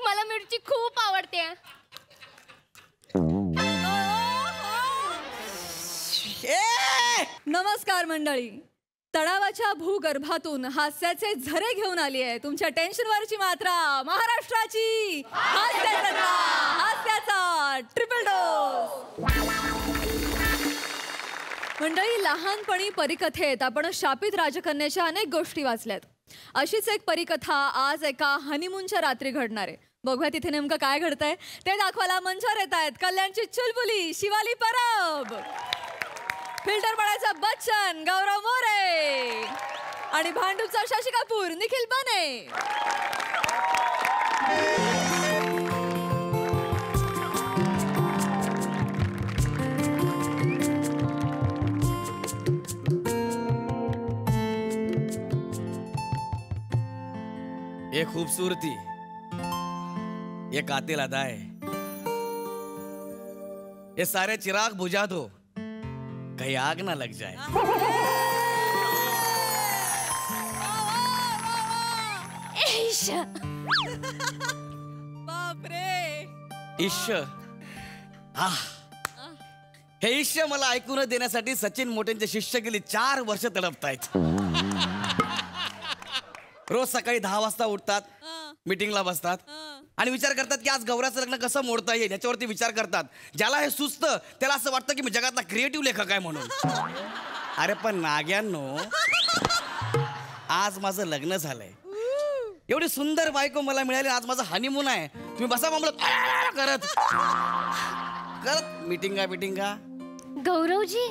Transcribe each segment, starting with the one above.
मला मिरची खूप आवडते. नमस्कार मंडळी. तळावाच्या भूगर्भातून हास्याचे झरे घेऊन आली आहे तुमच्या टेन्शनवरची मात्रा. महाराष्ट्राची हास्याचा ट्रिपल डोस. मंडळी, लहानपणी परिकथेत आपण शापित राजकन्याच्या अनेक गोष्टी वाचल्यात. अशीच एक परिकथा आज एका हनीमूनच्या रात्री घडणार आहे. बघूया तिथे नेमकं काय घडतंय ते दाखवायला मंचावर येत आहेत कल्याणची चुलबुली शिवाली परब, फिल्टर पाण्याचा बच्चन गौरव मोरे आणि भांडूपचा शशी कपूर निखिल बने. ये खूबसूरती, ये कातिल अदाएं, ये सारे चिराग बुझा दो, कहीं आग ना लग जाए. बापरे. ईश्य, हे ईश्य मला ऐकून देण्यासाठी सचिन मोटेंचे शिष्य गेली 4 वर्ष तडपतायत. रोज सकाळी 10 वाजता उठतात, मीटिंगला बसतात आणि विचार करतात की आज गौऱ्याचं लग्न कसं मोडता येईल याच्यावरती विचार करतात. ज्याला हे सुचतं त्याला असं वाटतं की मी जगातला क्रिएटिव्ह लेखक आहे म्हणून. अरे पण नाग्यांनो, आज माझं लग्न झालंय, एवढी सुंदर बायको मला मिळाली, आज माझा हनीमून आहे. तुम्ही बसा मामला करत करत मीटिंगा. गौरवजी,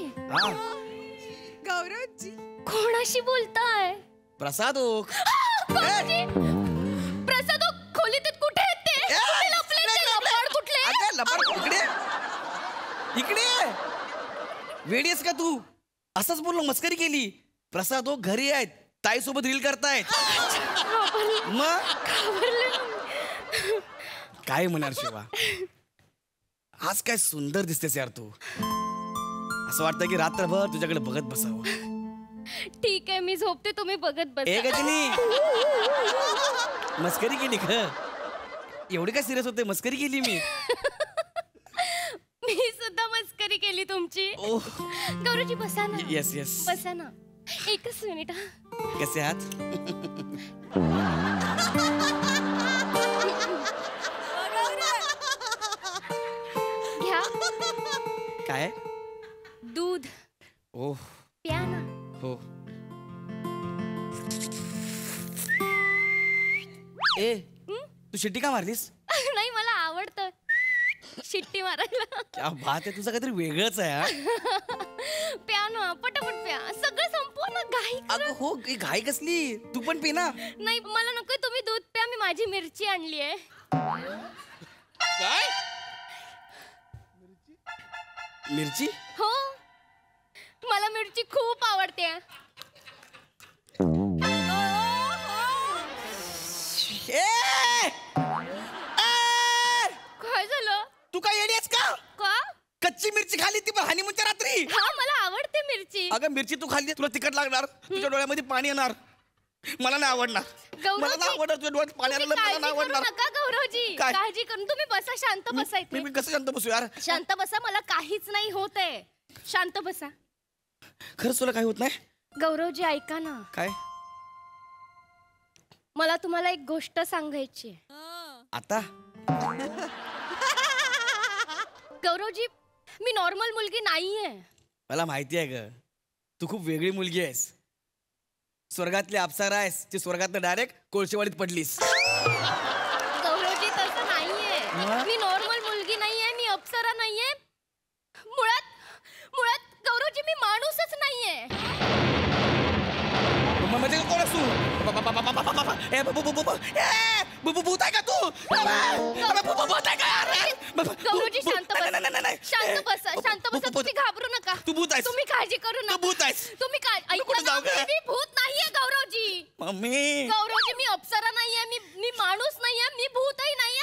गौरवजी कोणाशी बोलताय? प्रसाद ओक. प्रसाद खोलीत कुठे आहेत ते? कुठे लपले ते? लबाड कुठले? अगं लबाड इकडे वेडीस का तू? असंच बोललो, मस्करी केली. प्रसाद ओक घरी आहेत, ताई सोबत रील करतायत. मग काय म्हणणार शिवा, आज काय सुंदर दिसतेस यार तू. असं वाटतं की रात्रभर तुझ्याकडे बघत बसावं. ठीक आहे, मी झोपते, तुम्ही बघत बसा. ए गजनी, मस्करी केली ग. एवढी काय सिरियस होते? मस्करी केली मी. मी सुद्धा मस्करी केली तुमची. गौरवजी बसा ना. येस येस, बसा ना, एकच मिनिट. कसे आहात? घ्या. काय? दूध. ओह, प्या ना. हो. ए, तू शिट्टी का मारलीस? नाही, मला आवडतं शिट्टी मारायला. क्या बात आहे, तुझं काहीतरी वेगळंच आहे. प्या ना, पटापट प्या, सगळं संपव ना. घाई अगं हो, घाई कसली? तू पण पी ना. नाही, मला नकोय, तुम्ही दूध प्या. मी माझी मिरची आणली आहे. काय? मिरची? हो, मला मिरची खूप आवडते. काय झालं? तू काय येडी आहेस का? का? कच्ची मिरची खाली ती पण हनीमूनच्या रात्री. हा, मला आवडते मिरची. अगं मिरची तू खाल्ली, तुला तिखट लागणार, तुझ्या डोळ्यामध्ये पाणी येणार. मला नाही आवडणार. मला नाही आवडणार, तुझ्या डोळ्यात पाणी आलं, मला नाही आवडणार. नका गौरवजी, काय? काळजी करून तुम्ही बसा, शांत बसा इथे. मी कसं शांत बसू यार? शांत बसा, मला काहीच नाही होत आहे. शांत बसा. खरंच तुला काही होत नाही? गौरवजी ऐका ना. काय? मला तुम्हाला एक गोष्ट सांगायची. आता गौरवजी, मी नॉर्मल मुलगी नाहीये. मला माहिती आहे ग, तू खूप वेगळी मुलगी आहेस. स्वर्गातली अप्सरा आहेस, ती स्वर्गातनं डायरेक्ट कोळशेवाडीत पडलीस. गौरवजी, तसं नाहीये. मी नॉर्मल मुलगी नाहीये, मी अप्सरा नाहीये. मुळात गौरवजी, मी माणूसच नाहीये. म्हणजे कोण असू? भूत आहे का तू? गौरवजी, शांत बसा. शांत बसा, शांत बसा. तुम्ही घाबरू नका. तू भूत आहेस. तुम्ही काळजी करू नका. भूत आहेस. तुम्ही ऐका ना, मी भूत नाहीये गौरवजी. मम्मी, गौरवजी, मी अप्सरा नाहीये, मी माणूस नाहीये, मी भूतही नाहीये.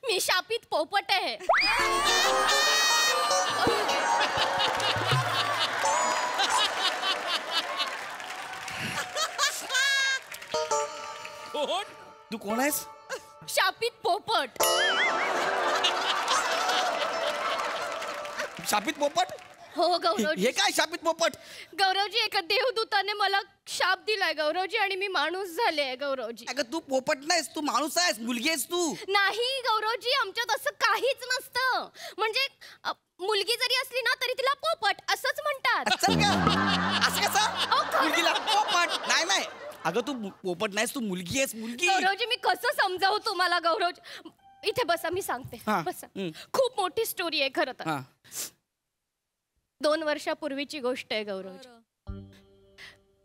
मी शापित पोपट आहे. तू कोण आहेस? शापित पोपट. शापित पोपट? हो गौरवजी. हे काय शापित पोपट? गौरवजी, एका देवदूताने मला शाप दिलाय गौरवजी, आणि मी माणूस झाले गौरवजी. अगं तू पोपट नाहीस, तू माणूस आहेस, मुलगी आहेस तू. नाही गौरवजी, आमच्यात असं काहीच नसतं. म्हणजे मुलगी जरी असली ना तरी तिला पोपट असंच म्हणतात. चल का असं अहो, कसं? खरं. मुलगीला पोपट नाही नाही. अगं तू पोपट नाहीस, तू मुलगी आहेस, मुलगी. गौरवजी, मी कसं समजावू तुम्हाला गौरवजी? इथे बसा, मी सांगते. हा. बसा. हं. खूप मोठी स्टोरी आहे खरं तर. हा. 2 वर्षापूर्वीची गोष्ट आहे गौरवजी.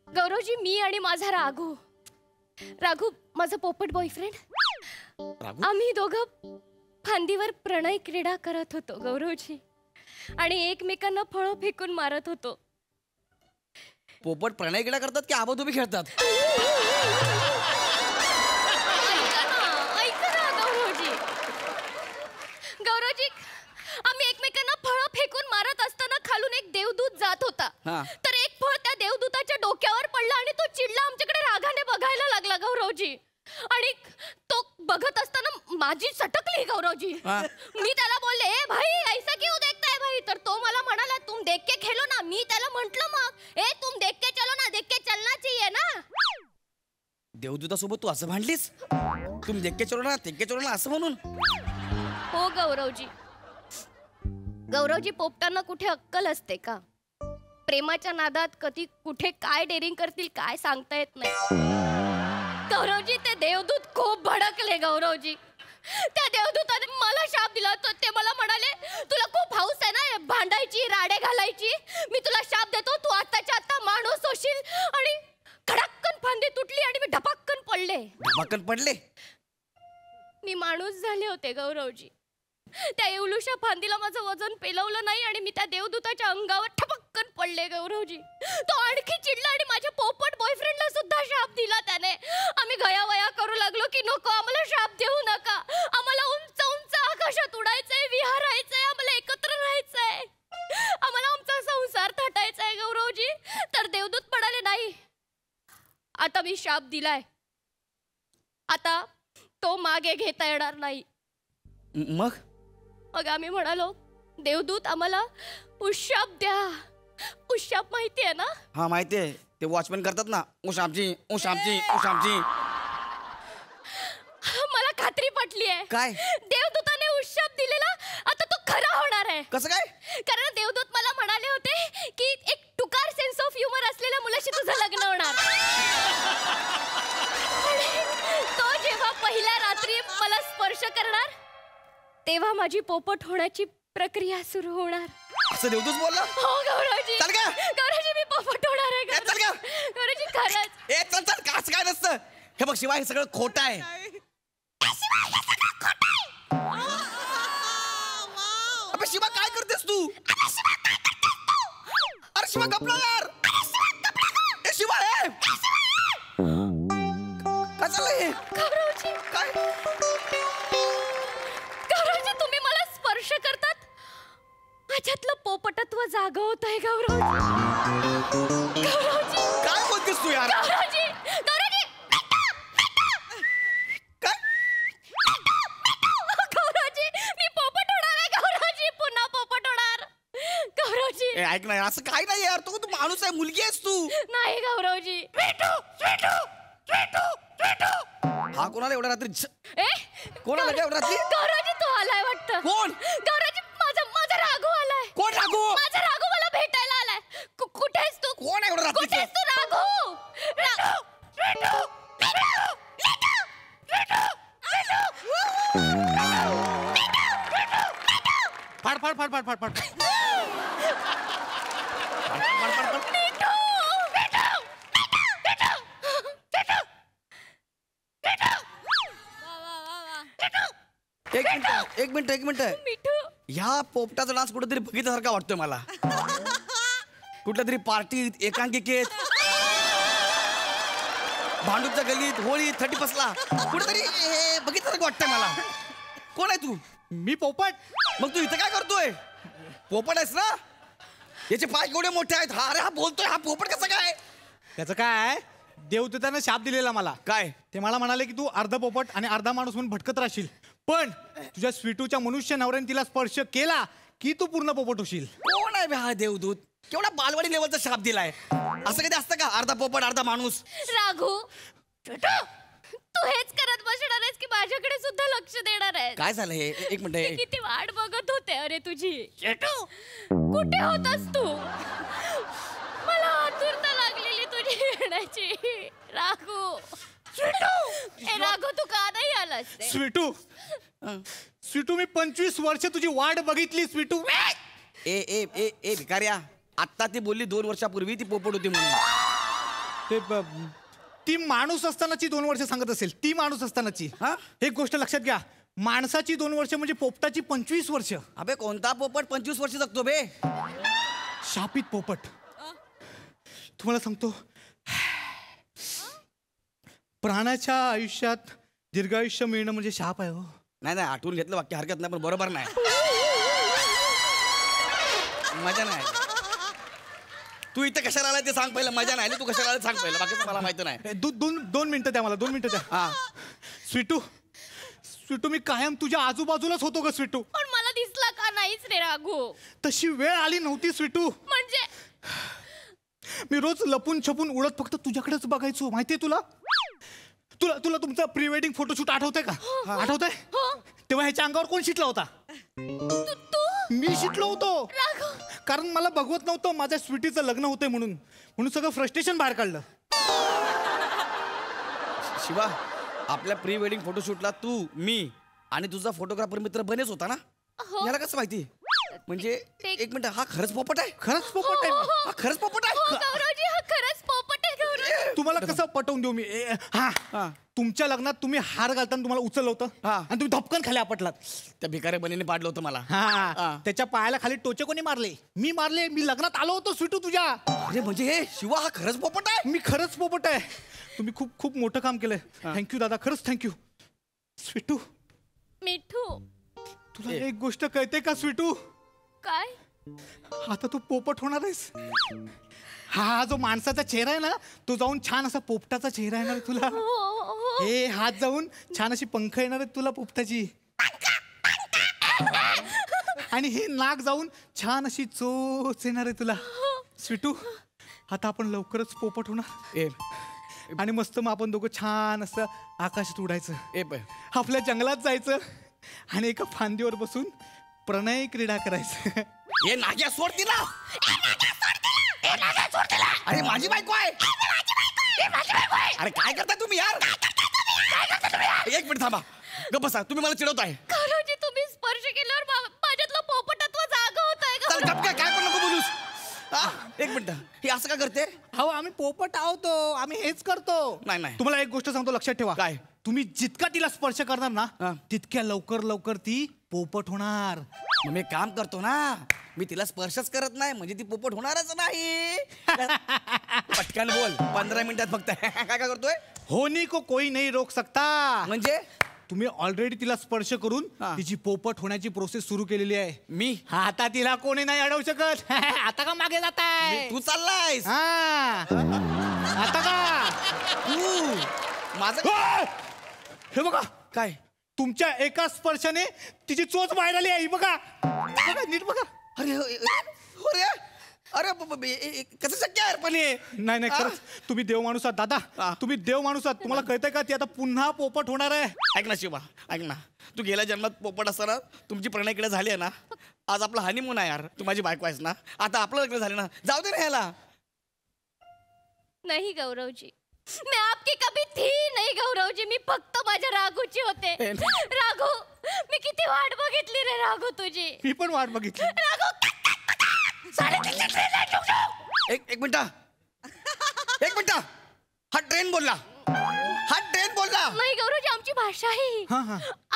गौरवजी, मी आणि माझा राघू माझा पोपट बॉयफ्रेंड, राघू? आम्ही दोघं फांदीवर प्रणय क्रीडा करत होतो गौरवजी, आणि एकमेकांना फळं फेकून मारत होतो. पोपट प्रणय क्रीडा करतात की आबाधोबी खेळतात? ऐका ना गौरवजी. गौरवजी, आम्ही एकमेकांना फळं फेकून मारत असताना खालून एक देवदूत जात होता. हा. तर एक फळ त्या देवदूताच्या डोक्यावर पडला आणि तो चिडला, आमच्याकडे रागाने बघायला लागला गौरवजी. आणि तो बघत असताना माझी सटकली गौरवजी. हा. मी त्याला बोलले, ए भाई ऐसा क्यों देखता है भाई? तर तो मला म्हणाला, तुम देख के खेलो ना. मी त्याला म्हंटल, मग ए तुम देख के चलो ना, देख के चलना चाहिए ना. देवदूतासोबत तू असं भांडलीस? तुम्ही देख के चलो ना, देख के चलो ना असं म्हणून? हो गौरवजी. गौरवजी, पोपटांना कुठे अक्कल असते का? प्रेमाच्या नादात कधी कुठे काय डेअरिंग करतील काय सांगता येत नाही गौरवजी. ते देवदूत खूप भडकले गौरवजी. त्या देवदूताने मला शाप दिला. ते मला म्हणाले, तुला खूप हौस आहे ना भांडायची, राडे घालायची, मी तुला शाप देतो, तू आत्ताच्या आत्ता माणूस होशील. आणि खडाक्कन फांदी तुटली आणि मी ढपाक्कन पडले. धमाकन पडले? मी माणूस झाले होते गौरवजी. त्या एवढ्याशा फांदीला माझं वजन पेलवलं नाही आणि मी त्या देवदूताच्या अंगावर ठपक्कन पडले गौरवजी. तो आणखी चिडला आणि माझ्या पोपट बॉयफ्रेंडला सुद्धा शाप दिला त्याने. आम्ही गयावया करू लागलो की नको, आम्हाला शाप देऊ नका, आम्हाला उंच उंच आकाशात उडायचंय, विहारायचंय, आम्हाला एकत्र राहायचंय, आम्हाला आमचा संसार थाटायचाय गौरवजी. तर देवदूत म्हणाले, नाही, आता मी शाप दिलाय, आता तो मागे घेता येणार नाही. मग आम्ही म्हणालो, देवदूत आम्हाला उशाप द्या. उशाप माहिती आहे ना? हा माहिती आहे, ते वॉचमॅन करतात ना, उशापची उशापची उशापची. मला खात्री पटली आहे. काय? देवदूताने उशाप दिलेला आता तो खरा होणार आहे. कसं काय? कारण देवदूत मला म्हणाले होते की एक टुकार सेन्स ऑफ ह्युमर असलेल्या मुलाशी तुझं लग्न होणार. तो जेव्हा पहिल्या रात्री मला स्पर्श करणार तेव्हा माझी पोपट होण्याची प्रक्रिया सुरू होणार. असं देवदूत बोलला? हो गौरवजी. चल का? गौरवजी, मी पोपट होणार आहे. चल का? गौरवजी, खरंच. ए चल चल, का असं काय नसतं. हे बघ शिवाय, हे सगळं खोटं आहे. अबे शिवा, काय करतेस तू? अरे शिवा गपला यार. ए शिवा, ए काय चाललंय? गौरवजी, काय? गौरवजी, तुम्ही मला स्पर्श करतात, माझ्यातलं पोपटत्व जागं होत आहे गौरवजी. गौरवजी, काय बोलतेस तू यार? गौरवजी, गौरवजी, काय? गौरवजी, मी पोपट होणार आहे गौरवजी, पुन्हा पोपट होणार गौरवजी. ए ऐक ना, असं काय नाही यार, तू माणूस आहे, मुलगी आहेस तू. नाही गौरवजी. हा कोणाला एवढ्या रात्री? ए, कोणाला एवढ्या रात्री? गौरवजी, तो आलाय वाटतं. कोण? गौरवजी, माझा राघू आलाय. कोण राघू? माझा राघू मला भेटायला आलाय. कुठेस तू? कोण आहे एवढं रात्रीचं? कुठेस तू राघू? फाड फाड फाड फाड फाड फाड. एक मिनिट. मिठू, ह्या पोपटाचा डान्स कुठेतरी बघितल्यासारखा वाटतोय मला. कुठल्या तरी पार्टीत, एकांकिकेत, भांडूपच्या गल्लीत, होळी, 31ला कुठेतरी बघितल्यासारखं वाटतंय मला. कोण आहे तू? मी पोपट. मग तू इथं काय करतोय? पोपट आहेस ना? याचे पाय केवढे मोठे आहेत. हा, अरे हा बोलतोय, हा पोपट कसा काय? त्याचं काय, देवदूतानं शाप दिलेला मला. काय? ते मला म्हणाले की तू अर्धा पोपट आणि अर्धा माणूस म्हणून भटकत राहशील, पण तुझ्या स्वीटूच्या मनुष्य नवऱ्याने तिला स्पर्श केला की तू पूर्ण पोपट होशील. कोण आहे बे हा देवदूत? केवढा बालवाडी लेवलचा शाप दिलाय. असं कधी असतं का? अर्धा पोपट अर्धा माणूस. राघू तू हेच करत बसणार आहेस की माझ्याकडे सुद्धा लक्ष देणार आहे? काय झालं हे? एक मी मिनिट. किती वाट बघत होते अरे तुझी. कुठे होतास तू? मला आतुरता लागलेली तुझी येण्याची. राघू ए राघू तू का नाही आलास रे? स्वीटू स्वीटू मी 25 वर्ष तुझी वाट बघितली स्वीटू. ए ए ए ए भिकाऱ्या, आत्ता ती बोलली 2 वर्षापूर्वी ती पोपट होती म्हणून. ते ती माणूस असतानाची 2 वर्ष सांगत असेल. ती माणूस असतानाची. हा? एक गोष्ट लक्षात घ्या, माणसाची 2 वर्ष म्हणजे पोपटाची 25 वर्ष. अबे कोणता पोपट 25 वर्ष जगतो बे? शापित पोपट. तुम्हाला सांगतो, प्राण्याच्या आयुष्यात दीर्घायुष्य मिळणं म्हणजे शाप आहे हो. नाही नाही, आठवून घेतलं वाक्य हरकत नाही, पण बरोबर नाही. मजा नाही. तू इथे कशाला आलाय ते सांग पहिलं. मजा नाही तू कशाला आलाय सांग पहिलं, बाकीचं मला माहिती नाही. दोन मिनिटं द्या मला, 2 मिनिटं द्या. हा. स्वीटू स्वीटू मी कायम तुझ्या आजूबाजूलाच होतो ग स्वीटू. पण मला दिसला का नाहीच रे राघू? तशी वेळ आली नव्हती स्वीटू. म्हणजे मी रोज लपून छपून उडत फक्त तुझ्याकडेच बघायचो. माहितीये तुला तुला तुला तुमचा प्री वेडिंग फोटोशूट आठवतंय का? आठवतंय? तेव्हा ह्याच्या अंगावर कोण शिटला होता? मी शिटलो होतो. कारण मला बघवत नव्हतं माझ्या स्वीटीचं लग्न होतंय म्हणून सगळं फ्रस्ट्रेशन बाहेर काढलं. शिवा, आपल्या प्री वेडिंग फोटोशूटला तू, मी आणि तुझा फोटोग्राफर मित्र बनेच होता ना? याला कसं माहिती? म्हणजे एक मिनिट, हा खरंच पोपट आहे? खरंच पोपट आहे. हा खरंच पोपट आहे? गौरवजी हा खरंच पोपट आहे गौरव. तुम्हाला कसं पटवून देऊ मी? हा, तुमच्या लग्नात तुम्ही हार घालताना तुम्हाला उचललं होतं आणि तुम्ही धपकन खाली आपटलात. त्या भिकाऱ्या बनीने पाडलं होतं मला. हा, त्याच्या पायाला खाली टोचे कोणी मारले? मी मारले. मी लग्नात आलो होतो स्वीटू तुझ्या. अरे म्हणजे हे शिवा हा खरंच पोपट आहे? मी खरंच पोपट आहे. तुम्ही खूप खूप मोठं काम केलंय. थँक्यू दादा, खरंच थँक्यू. स्वीटू मिठू तुला एक गोष्ट कळते का स्वीटू? काय? आता तू पोपट होणार आहेस. हा जो माणसाचा चेहरा आहे ना, तो जाऊन छान असा पोपटाचा चेहरा येणार आहे तुला. हे हात जाऊन छान अशी पंख येणार आहेत तुला पोपटाची. आणि हे नाक जाऊन छान अशी चोच येणार आहे तुला. स्वीटू आता आपण लवकरच पोपट होणार आणि मस्त मग आपण दोघं छान असं आकाशात उडायचं. आपल्या जंगलात जायचं आणि एका फांदीवर बसून प्रणय क्रीडा करायचं. हे नाग्या सोड तिला. अरे माझी बायको आहे. अरे काय करताय तुम्ही यार? एक मिनिट थांबा, गप्प बसा. तुम्ही मला चिडवताय. गौरवजी तुम्ही स्पर्श केल्यावर माझ्यातलं पोपटत्व जागा होत आहे. चल गप्प काय पण नको बोलूस. एक मिनिट, हे असं का करते? हो आम्ही पोपट आहोत, आम्ही हेच करतो. नाही. तुम्हाला एक गोष्ट सांगतो, लक्षात ठेवा. काय? तुम्ही जितका तिला स्पर्श करणार ना, तितक्या लवकर ती पोपट होणार. मग मी काम करतो ना, मी तिला स्पर्शच करत नाही म्हणजे ती पोपट होणारच नाही. पटकन बोल, 15 मिनिटात फक्त. काय करतोय? होनी को कोई नहीं रोक सकता. म्हणजे तुम्ही ऑलरेडी तिला स्पर्श करून तिची पोपट होण्याची प्रोसेस सुरू केलेली आहे. मी आता तिला कोणी नाही अडवू शकत. आता का मागे जाताय? तू चाललायस आता का तू माझं हे बघा काय? तुमच्या एका स्पर्शाने तिची चोच बाहेर आली आहे. बघा नीट बघा. अरे अरे अरे कसं शक्य आहे पण हे? नाही खरंच तुम्ही देव माणूस आहात दादा. तुम्ही देव माणूस आहात. तुम्हाला कळतंय का ती आता पुन्हा पोपट होणार आहे? ऐक ना शिवा, ऐक ना. तू गेल्या जन्मात पोपट असताना तुमची प्रणयकडे झाली आहे ना. आज आपला हनीमून आहे यार. तू माझी बायको आहेस ना. आता आपलं लग्न झालं ना, जाऊ दे ना ह्याला. नहीं गौरवजी, मैं आपकी कभी थी नहीं गौरवजी. मी फक्त माझ्या राघूची होते. राघू मी किती वाट बघितली रे राघू तुझी. मी पण वाट बघितली. राघू एक मिनिट, हा ट्रेन बोलला. नाही गौरवजी आमची भाषा आहे.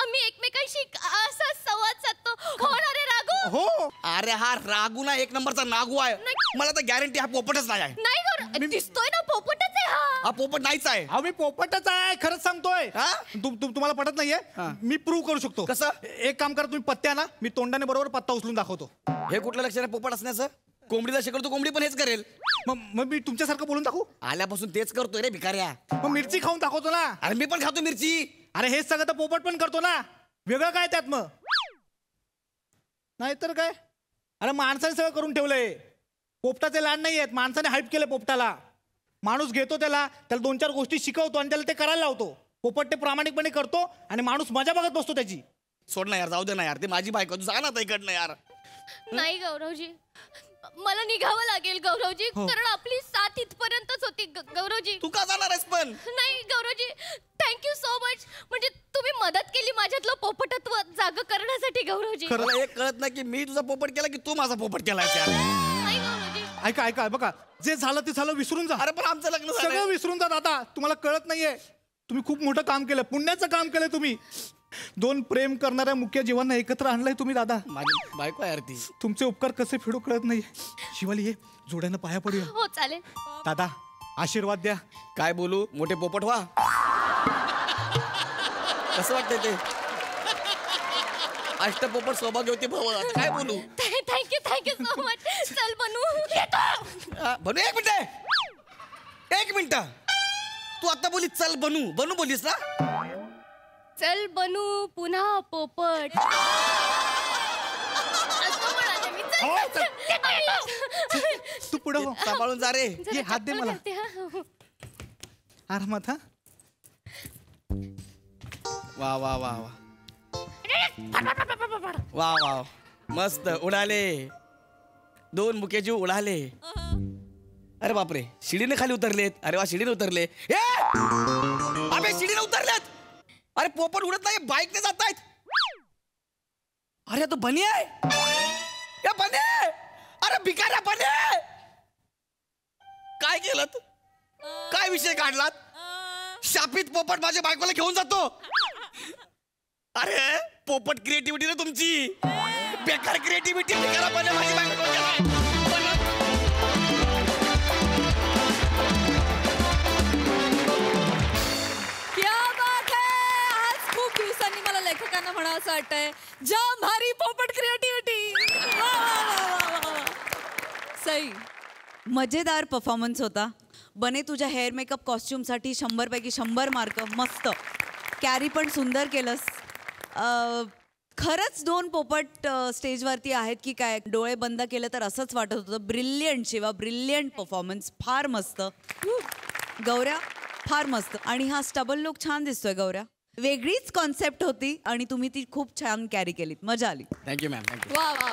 आम्ही एकमेकांशी असा संवाद साधतो. हो ना रे राघू? हो. अरे हा रागू ना एक नंबरचा नागू आहे. मला तर गॅरंटी हा पोपटच नाही आहे. नाही गौरव, दिसतोय ना पोपटच आहे हा पोपट नाहीच आहे. मी पोपटच आहे, खरंच सांगतोय. तुम्हाला पटत नाहीये? मी प्रूव्ह करू शकतो. कसं? एक काम करा, तुम्ही पत्त्या ना, मी तोंडाने बरोबर पत्ता उचलून दाखवतो. हे कुठलं लक्षण आहे पोपट असण्याचं? कोंबडीला शिकवतो कोंबडी पण हेच करेल. मग मी तुमच्यासारखं बोलून दाखवू? आल्यापासून तेच करतोय रे भिकाऱ्या. मग मिरची खाऊन दाखवतो ना. अरे मी पण खातो मिरची. अरे हेच सगळं तर पोपट पण करतो ना. वेगळं काय त्यात मग? नाहीतर काय. अरे माणसाने सगळं करून ठेवलंय. पोपटाचे लाड नाही आहेत, माणसाने हाईप केलं पोपटाला. माणूस घेतो त्याला 2-4 गोष्टी शिकवतो आणि त्याला ते करायला लावतो. पोपट ते प्रामाणिकपणे करतो आणि माणूस मजा बघत बसतो त्याची. सोड ना यार, जाऊ दे ना यार, ते माझी बायको. तू जा ना इकडनं यार. नाही गौरवजी, मला निघावं लागेल गौरवजी, कारण आपली साथ इथपर्यंतच होती गौरवजी. तू का जाणार आहेस पण? नाही गौरवजी, थँक्यू सो मच. म्हणजे तुम्ही मदत केली माझ्यातलं पोपटत्व जाग करण्यासाठी गौरवजी. खरं एक कळत नाही की मी तुझा पोपट केला की तू माझा पोपट केलास यार. नाही गौरवजी. ऐका बघा, जे झालं ते झालं, विसरून जा. अरे पण आमचं लग्न सगळं झालं. विसरून जा दादा. तुम्हाला कळत नाहीये, तुम्ही खूप मोठं काम केलं, पुण्याचं काम केलंय तुम्ही. 2 प्रेम करणाऱ्या मुख्य जीवांना एकत्र आणलंय तुम्ही दादा. माझी बायको आहे यार ती. तुमचे उपकार कसे फेडू कळत नाही. शिवाली ये, जोड्यानं पाया पडूया. हो चालेल. दादा आशीर्वाद द्या. काय बोलू, मोठे पोपट व्हा. कसं वाटतंय ते? अष्टपोपट सौभाग्यवती भव. काय बोलू? Thank you so much. चल बनू. बनू. एक मिनिट. तू आता बोली चल बनू. बनू बोलीस ना? चल बनू पुन्हा पोपट. असं म्हणाले मी. तू पुढे हो. सांभाळून जा रे. ये हात दे मला. आरामात. हा वा वा वा वा वा वा, मस्त उडाले. 2 मुकेजीव उडाले. अरे बापरे, शिडीने खाली उतरलेत. अरे वा, शिडीने उतरले. अबे शिडीने उतरलेत. अरे पोपट उडत नाही, बाईकने जात आहेत. अरे तो बनी आहे. या बने. अरे भिकाऱ्या बने. काय केलं? काय विषय काढलात? शापित पोपट माझ्या बायकोला घेऊन जातो. अरे पोपट क्रिएटिव्हिटी ना तुमची. बेकार क्रिएटिव्हिटी. भिकारा बने माझी बायको. लेखकांना म्हणावं असं वाटतंय, जाम भारी पोपट क्रिएटिव्हिटी. सई. मजेदार परफॉर्मन्स होता. बने, तुझ्या हेअर मेकअप कॉस्ट्युमसाठी 100 पैकी 100 मार्क. मस्त. कॅरी पण सुंदर केलंस. खरंच 2 पोपट स्टेजवरती आहेत की काय? डोळे बंद केले तर असंच वाटत होतं. Brilliant Shiva, brilliant performance. फार मस्त. गौऱ्या फार मस्त. आणि हा स्टबल लुक छान दिसतोय गौऱ्या. वेगळीच कॉन्सेप्ट होती आणि तुम्ही ती खूप छान कॅरी केलीत. मजा आली. Thank you ma'am. थँक्यू. वा वा वा.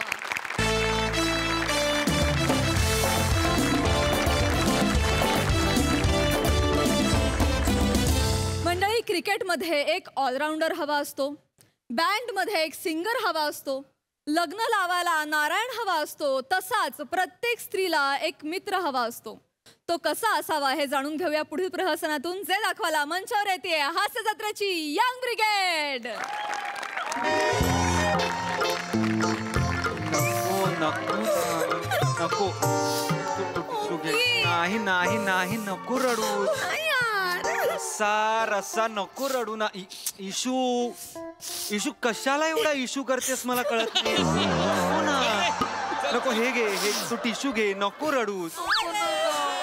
मंडळी, क्रिकेटमध्ये एक ऑलराऊंडर हवा असतो, बँडमध्ये एक सिंगर हवा असतो, लग्न लावायला नारायण हवा असतो, तसाच प्रत्येक स्त्रीला एक मित्र हवा असतो. तो कसा असावा हे जाणून घेऊया पुढील प्रहसनातून. जे दाखवायला मंचावर येते हास्य जत्रेची यंग ब्रिगेड. नको. नाही नाही नाही, नको रडू. रस्सा नको रडू ना. इशू कशाला एवढा इशू करतेस मला कळत नाही. नको ना. नको, हे घे, हे तू टिश्यू घे. नको रडूस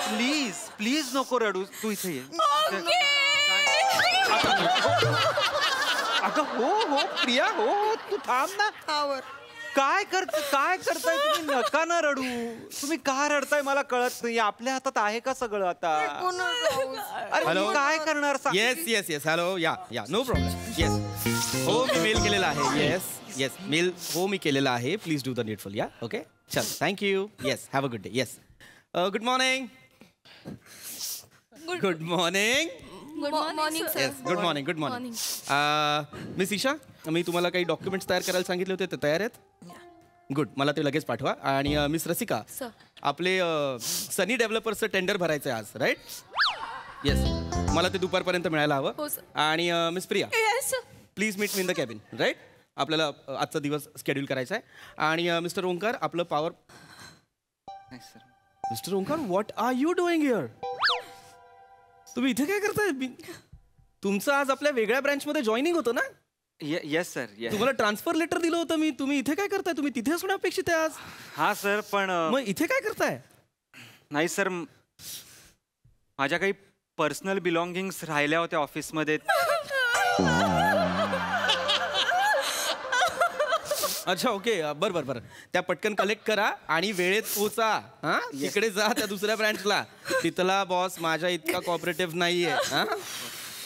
प्लीज. प्लीज नको रडूस. तू इथे ये. अगं हो प्रिया, हो तू थांब ना. काय करताय तुम्ही? नका ना रडू. तुम्ही का रडताय मला कळत नाही. आपल्या हातात आहे का सगळं आता? अरे काय करणार? Yes hello. या नो प्रॉब्लेम. येस हो, मी मेल केलेला आहे. येस मेल हो मी केलेला आहे. Please do the needful. या ओके चल. Thank you. Yes have a good day. Yes good morning. Good morning. Good morning yes good morning. Miss Isha, मी तुम्हाला काही डॉक्युमेंट्स तयार करायला सांगितले होते, ते तयार आहेत? गुड. मला ते लगेच पाठवा. आणि मिस रसिका, आपले सनी डेव्हलपर्सचं टेंडर भरायचं आहे आज, राईट? येस, मला ते दुपारपर्यंत मिळायला हवं. आणि miss Priya, please meet me in the cabin, right? आपल्याला आजचा दिवस शेड्यूल करायचा आहे. आणि मिस्टर ओंकार, आपलं power. Mister Omkar, what are you doing here? तुम्ही इथे काय करताय? तुमचं आज आपल्या वेगळ्या ब्रँचमध्ये जॉईनिंग होतं ना? येस सर तुम्हाला ट्रान्सफर लेटर दिलं होतं मी. तुम्ही इथे काय करताय? तुम्ही तिथे असणे अपेक्षित आहे आज. हा सर पण मग इथे काय करताय? नाही सर माझ्या काही पर्सनल बिलॉंगिंग्स राहिल्या होत्या ऑफिसमध्ये. अच्छा ओके बरं त्या पटकन कलेक्ट करा आणि वेळेत पोचा. हा इकडे जा त्या दुसऱ्या ब्रँचला. तिथला बॉस माझ्या इतका कॉपरेटिव्ह नाहीये. हा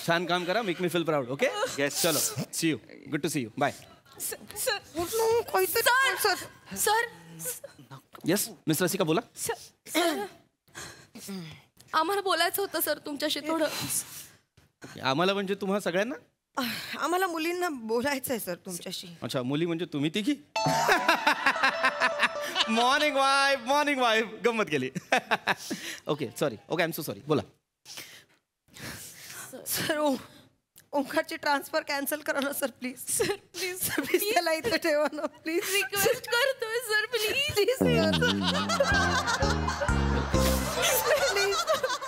छान काम करा. Make me feel proud. Okay Yes. चलो see you. Good to see you. Bye. Sir yes miss Rasika बोला. आम्हाला बोलायचं होतं सर तुमच्याशी थोडं. आम्हाला म्हणजे तुम्हा सगळ्यांना? आम्हाला मुलींना बोलायचं आहे सर तुमच्याशी. अच्छा मुली म्हणजे तुम्ही तिघी? मॉर्निंग वाईफ गंमत केली. Okay sorry. Okay I am so sorry. बोला. सर ओंकारची ट्रान्सफर कॅन्सल करा ना sir please. Sir please please त्याला इथे ठेवा ना प्लीज. रिक्वेस्ट करतोय सर प्लीज. प्लीज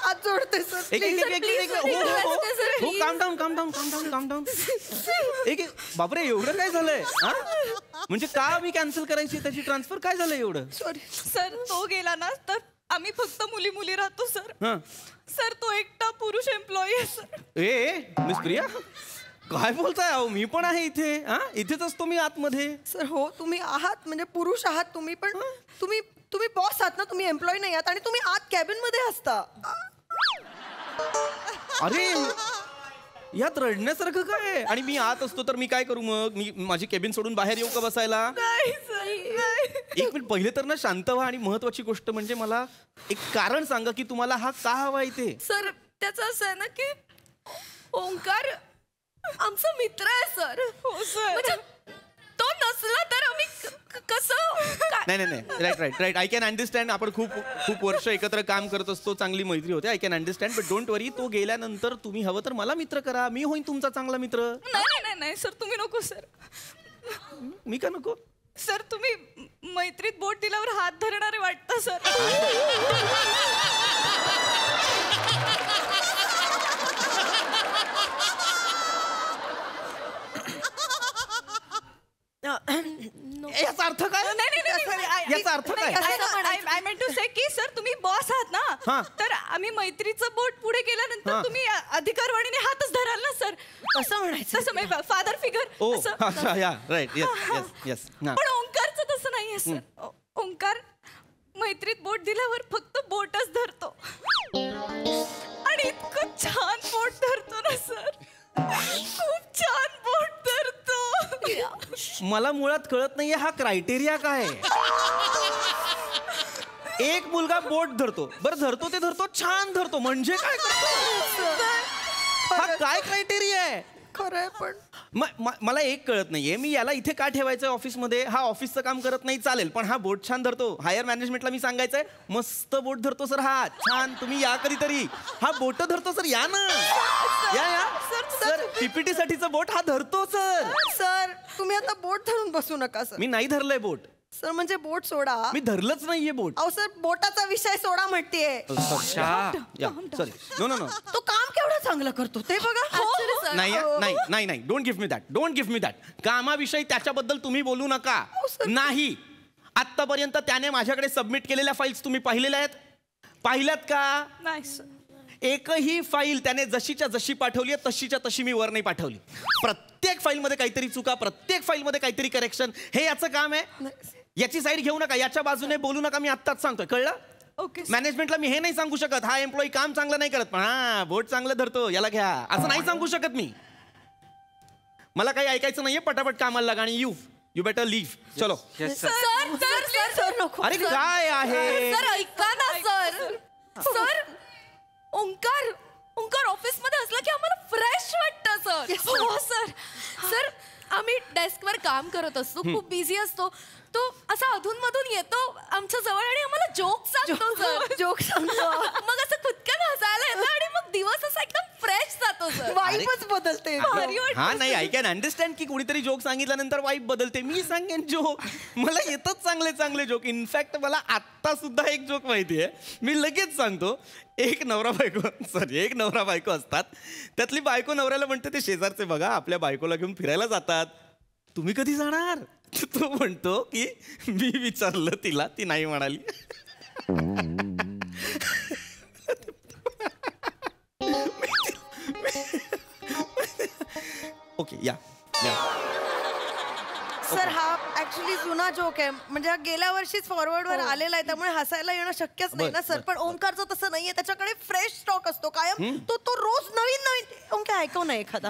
हात जोडते सर. काम डाऊन. एक बापरे एवढं काय झालंय? हा म्हणजे का मी कॅन्सल करायची त्याची ट्रान्सफर? काय झालं एवढं? सॉरी सर तो गेला ना तर आम्ही फक्त मुली राहतो सर. हा सर तो एकटा पुरुष एम्प्लॉई आहे सर. ए मिस प्रिया काय बोलताय? अहो मी पण आहे इथे. हा इथेच असतो मी आतमध्ये. सर हो तुम्ही आहात म्हणजे पुरुष आहात तुम्ही पण तुम्ही बॉस आहात ना. तुम्ही एम्प्लॉई नाही आहात आणि तुम्ही आत कॅबिन मध्ये असता. अरे यात रडण्यासारखं काय? आणि मी आत असतो तर मी काय करू मग? मी माझी केबिन सोडून बाहेर येऊ का बसायला? एक मिनिट पहिले तर ना शांत व्हा. आणि महत्वाची गोष्ट म्हणजे मला एक कारण सांगा की तुम्हाला हा का हवा इथे? सर त्याचं असं आहे ना की ओंकार आमचा मित्र आहे सर. हो सर. तो नसला तर आम्ही कसं नाही राईट आय कॅन अंडरस्टँड. आपण खूप वर्ष एकत्र काम करत असतो. चांगली मैत्री होते. I can understand. But don't worry. तो गेल्यानंतर तुम्ही हवं तर मला मित्र करा. मी होईन तुमचा चांगला मित्र. नाही सर तुम्ही नको सर. मी का नको? सर तुम्ही मैत्रीत बोट दिल्यावर हात धरणारे वाटतं सर. याचा अर्थ काय? याचा अर्थ काय? आय मेंट टू से की सर तुम्ही बॉस आहात हा. ना तर आम्ही मैत्रीचं बोट पुढे हा. गेल्यानंतर तुम्ही अधिकारवाणीने हातच धराल ना सर. कसं म्हणायचं? तसं फादर फिगर. ओ अच्छा या राईट येस. पण ओंकारचं तसं नाहीये सर. ओंकार मैत्रीत बोट दिल्यावर फक्त बोटच धरतो आणि इतकं छान बोट धरतो ना सर. खूप छान बोट धरतो. मला मुळात कळत नाहीये हा क्रायटेरिया काय आहे. एक मुलगा बोट धरतो. बरं धरतो ते धरतो छान धरतो म्हणजे काय करतो? हा काय क्रायटेरिया आहे? खरंय पण मला एक कळत नाहीये. मी याला इथे का ठेवायचंय ऑफिसमध्ये? हा ऑफिसचं काम करत नाही चालेल पण हा बोट छान धरतो. हायर मॅनेजमेंटला मी सांगायचंय मस्त बोट धरतो सर हा छान. तुम्ही या कधीतरी. हा बोट धरतो सर. या ना या सर. पीपीटी साठीचं बोट हा धरतो सर. सर तुम्ही आता बोट धरून बसू नका सर. मी नाही धरलंय बोट. सर म्हणजे बोट सोडा. मी धरलंच नाहीये बोट. अहो सर बोटाचा विषय सोडा म्हणतेय. सॉरी नो तो काम केवढं चांगलं करतो ते बघा. नाही डोंट गिव्ह मी दॅट. कामाविषयी त्याच्याबद्दल तुम्ही बोलू नका. नाही आतापर्यंत त्याने माझ्याकडे सबमिट केलेल्या फाईल्स तुम्ही पाहिल्यात का? नाही सर. एकही फाईल त्याने जशीच्या जशी पाठवली आहे तशीच्या तशी मी वर नाही पाठवली. प्रत्येक फाईलमध्ये काहीतरी चुका, प्रत्येक फाईलमध्ये काहीतरी करेक्शन. हे याचं काम आहे. याची साईड घेऊ नका. याच्या बाजूने बोलू नका. मी आत्ताच सांगतोय कळलं? ओके. मॅनेजमेंटला मी हे नाही सांगू शकत हा एम्प्लॉई काम चांगलं नाही करत पण हा बोट चांगलं धरतो याला घ्या असं नाही सांगू शकत मी. मला काही ऐकायचं नाहीये. पटापट कामाला लागा आणि यू बेटर लिव्ह. चलो. सर नको. अरे काय आहे? सर ऐका ना सर. सर ओंकार ऑफिस मध्ये असला की आम्हाला फ्रेश वाटतं सर. हो सर. सर आम्ही डेस्कवर काम करत असतो. खूप बिझी असतो. तो असा अधूनमधून येतो आमच्या जवळ आणि आम्हाला जोक सांगतो सर. जोक सांगतो. मग असं खुदकन हसायला येतं आणि मग दिवस असा एकदम फ्रेश जातो सर. वाईबच बदलते. हा नाही, आय कॅन अंडरस्टँड की कोणीतरी जोक सांगितल्यानंतर वाईब बदलते. मी सांगेन जोक, मला येतच चांगले चांगले जोक. इनफॅक्ट मला आत्ता सुद्धा एक जोक माहिती आहे, मी लगेच सांगतो. एक नवरा बायको असतात. त्यातली बायको नवऱ्याला म्हणते ते शेजारचे बघा आपल्या बायकोला घेऊन फिरायला जातात, तुम्ही कधी जाणार? तो म्हणतो की मी विचारलं तिला, ती नाही म्हणाली. ओके या. सर हा ऍक्च्युली जुना जोक आहे, म्हणजे हा गेल्या वर्षीच फॉरवर्ड वर आलेला आहे, त्यामुळे हसायला येणं शक्यच नाही ना सर. पण ओंकारचं तसं नाहीये, त्याच्याकडे फ्रेश स्टॉक असतो कायम. तो रोज नवीन ओंके ऐकव ना एखादा.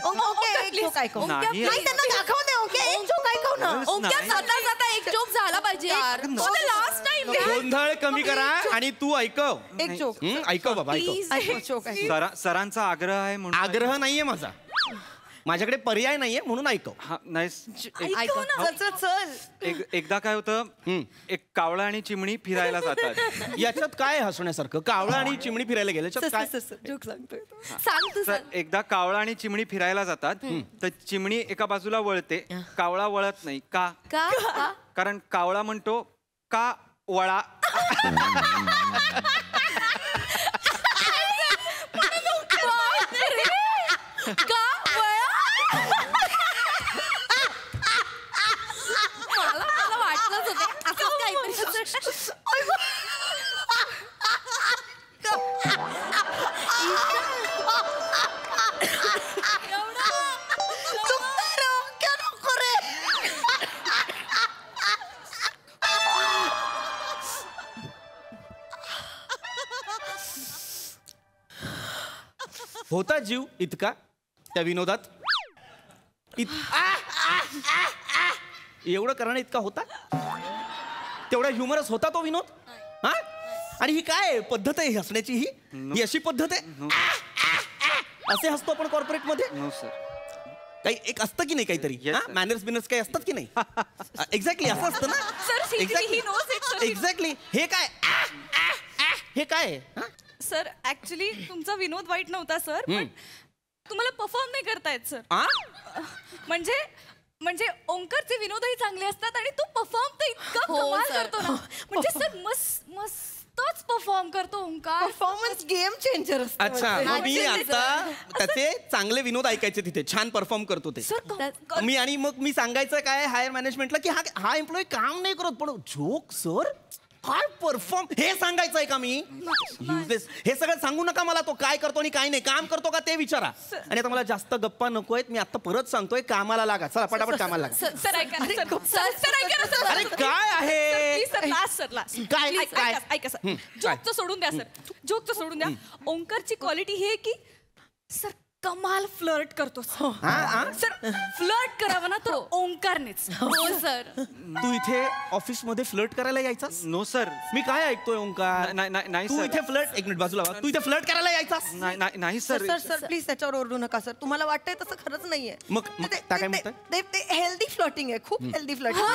ओंके एक जोक ऐकव. नाही. नाही, त्यांना दाखव दे. ओंके एक जोक ऐकव ना. ओंक्या जाता एक जोक झाला पाहिजे. लास्ट टाइम गोंधळ कमी करा आणि तू ऐकव. एक जोक ऐकव बाबा, ऐकव. ऐकव जोक ऐकव. सरांचा आग्रह आहे म्हणून. आग्रह नाहीये माझा, माझ्याकडे पर्याय नाहीये म्हणून ऐकव. हा नाही. ऐकव ना. चल चल. एकदा काय होतं, एक कावळा आणि चिमणी फिरायला जातात. याच्यात काय हसण्यासारखं? कावळा आणि चिमणी फिरायला गेले, याच्यात काय? जोक सांगतोय. सांग तू. तर एकदा कावळा आणि चिमणी फिरायला जातात, तर चिमणी एका बाजूला वळते, कावळा वळत नाही. का? कारण कावळा म्हणतो का वळा. का मला वाटलंच होतं असंच काहीतरी. होता जीव इतका त्या विनोदात, एवढं करणं इतका होता, तेवढा ह्युमरस होता तो विनोद. हा, आणि ही काय पद्धत आहे हसण्याची? ही अशी पद्धत आहे? असे हसतो आपण कॉर्पोरेट मध्ये? No sir. काही एक असतं की नाही काहीतरी? मॅनर्स बिनर्स काही असतात की नाही? एक्झॅक्टली असं असतं ना. एक्झॅक्टली. हे काय हे काय? सर ऍक्च्युली तुमचा विनोद वाईट नव्हता सर, पण तुम्हाला परफॉर्म नाही करतायत सर. म्हणजे ओंकारचे विनोदही चांगले असतात आणि तू परफॉर्म तर इतका कमाल करतो ना. म्हणजे सर मस्तच परफॉर्म करतो ओंकार. परफॉर्मन्स गेम चेंजर असतो. अच्छा, मग मी आता त्याचे चांगले विनोद ऐकायचे तिथे. छान परफॉर्म करतो ते मी. आणि मग मी सांगायचं काय हायर मॅनेजमेंटला की हा एम्प्लॉई काम नाही करत, पण जोक सर काय परफॉर्म हे सांगायचंय का मी? हे सगळं सांगू नका मला, तो काय करतो आणि काय नाही. काम करतो का ते विचारा. आणि आता मला जास्त गप्पा नको आहेत, मी आता परत सांगतोय कामाला लागा. चला पटापट कामाला लागा. सर ऐका ना सर. अरे काय आहे? सर लास्ट काय ऐका सर. जोकचं सोडून द्या सर, जोकचं सोडून द्या. ओंकारची क्वालिटी हे की सर कमाल फ्लर्ट करतो सर. फ्लर्ट करावं ना तर ओंकारनेच. हो सर. तू इथे ऑफिस मध्ये फ्लर्ट करायला यायचा? No sir. मी काय ऐकतोय ओंकार? नाही तू सर. इथे फ्लर्ट, एक मिनिट बाजूला, तू इथे फ्लर्ट करायला यायचा? नाही सर. सर प्लीज त्याच्यावर ओरडू नका सर. तुम्हाला वाटतंय तसं खरंच नाहीये. मग काय म्हणताय? ते हेल्दी फ्लॉटिंग आहे, खूप हेल्दी फ्लॉटिंग.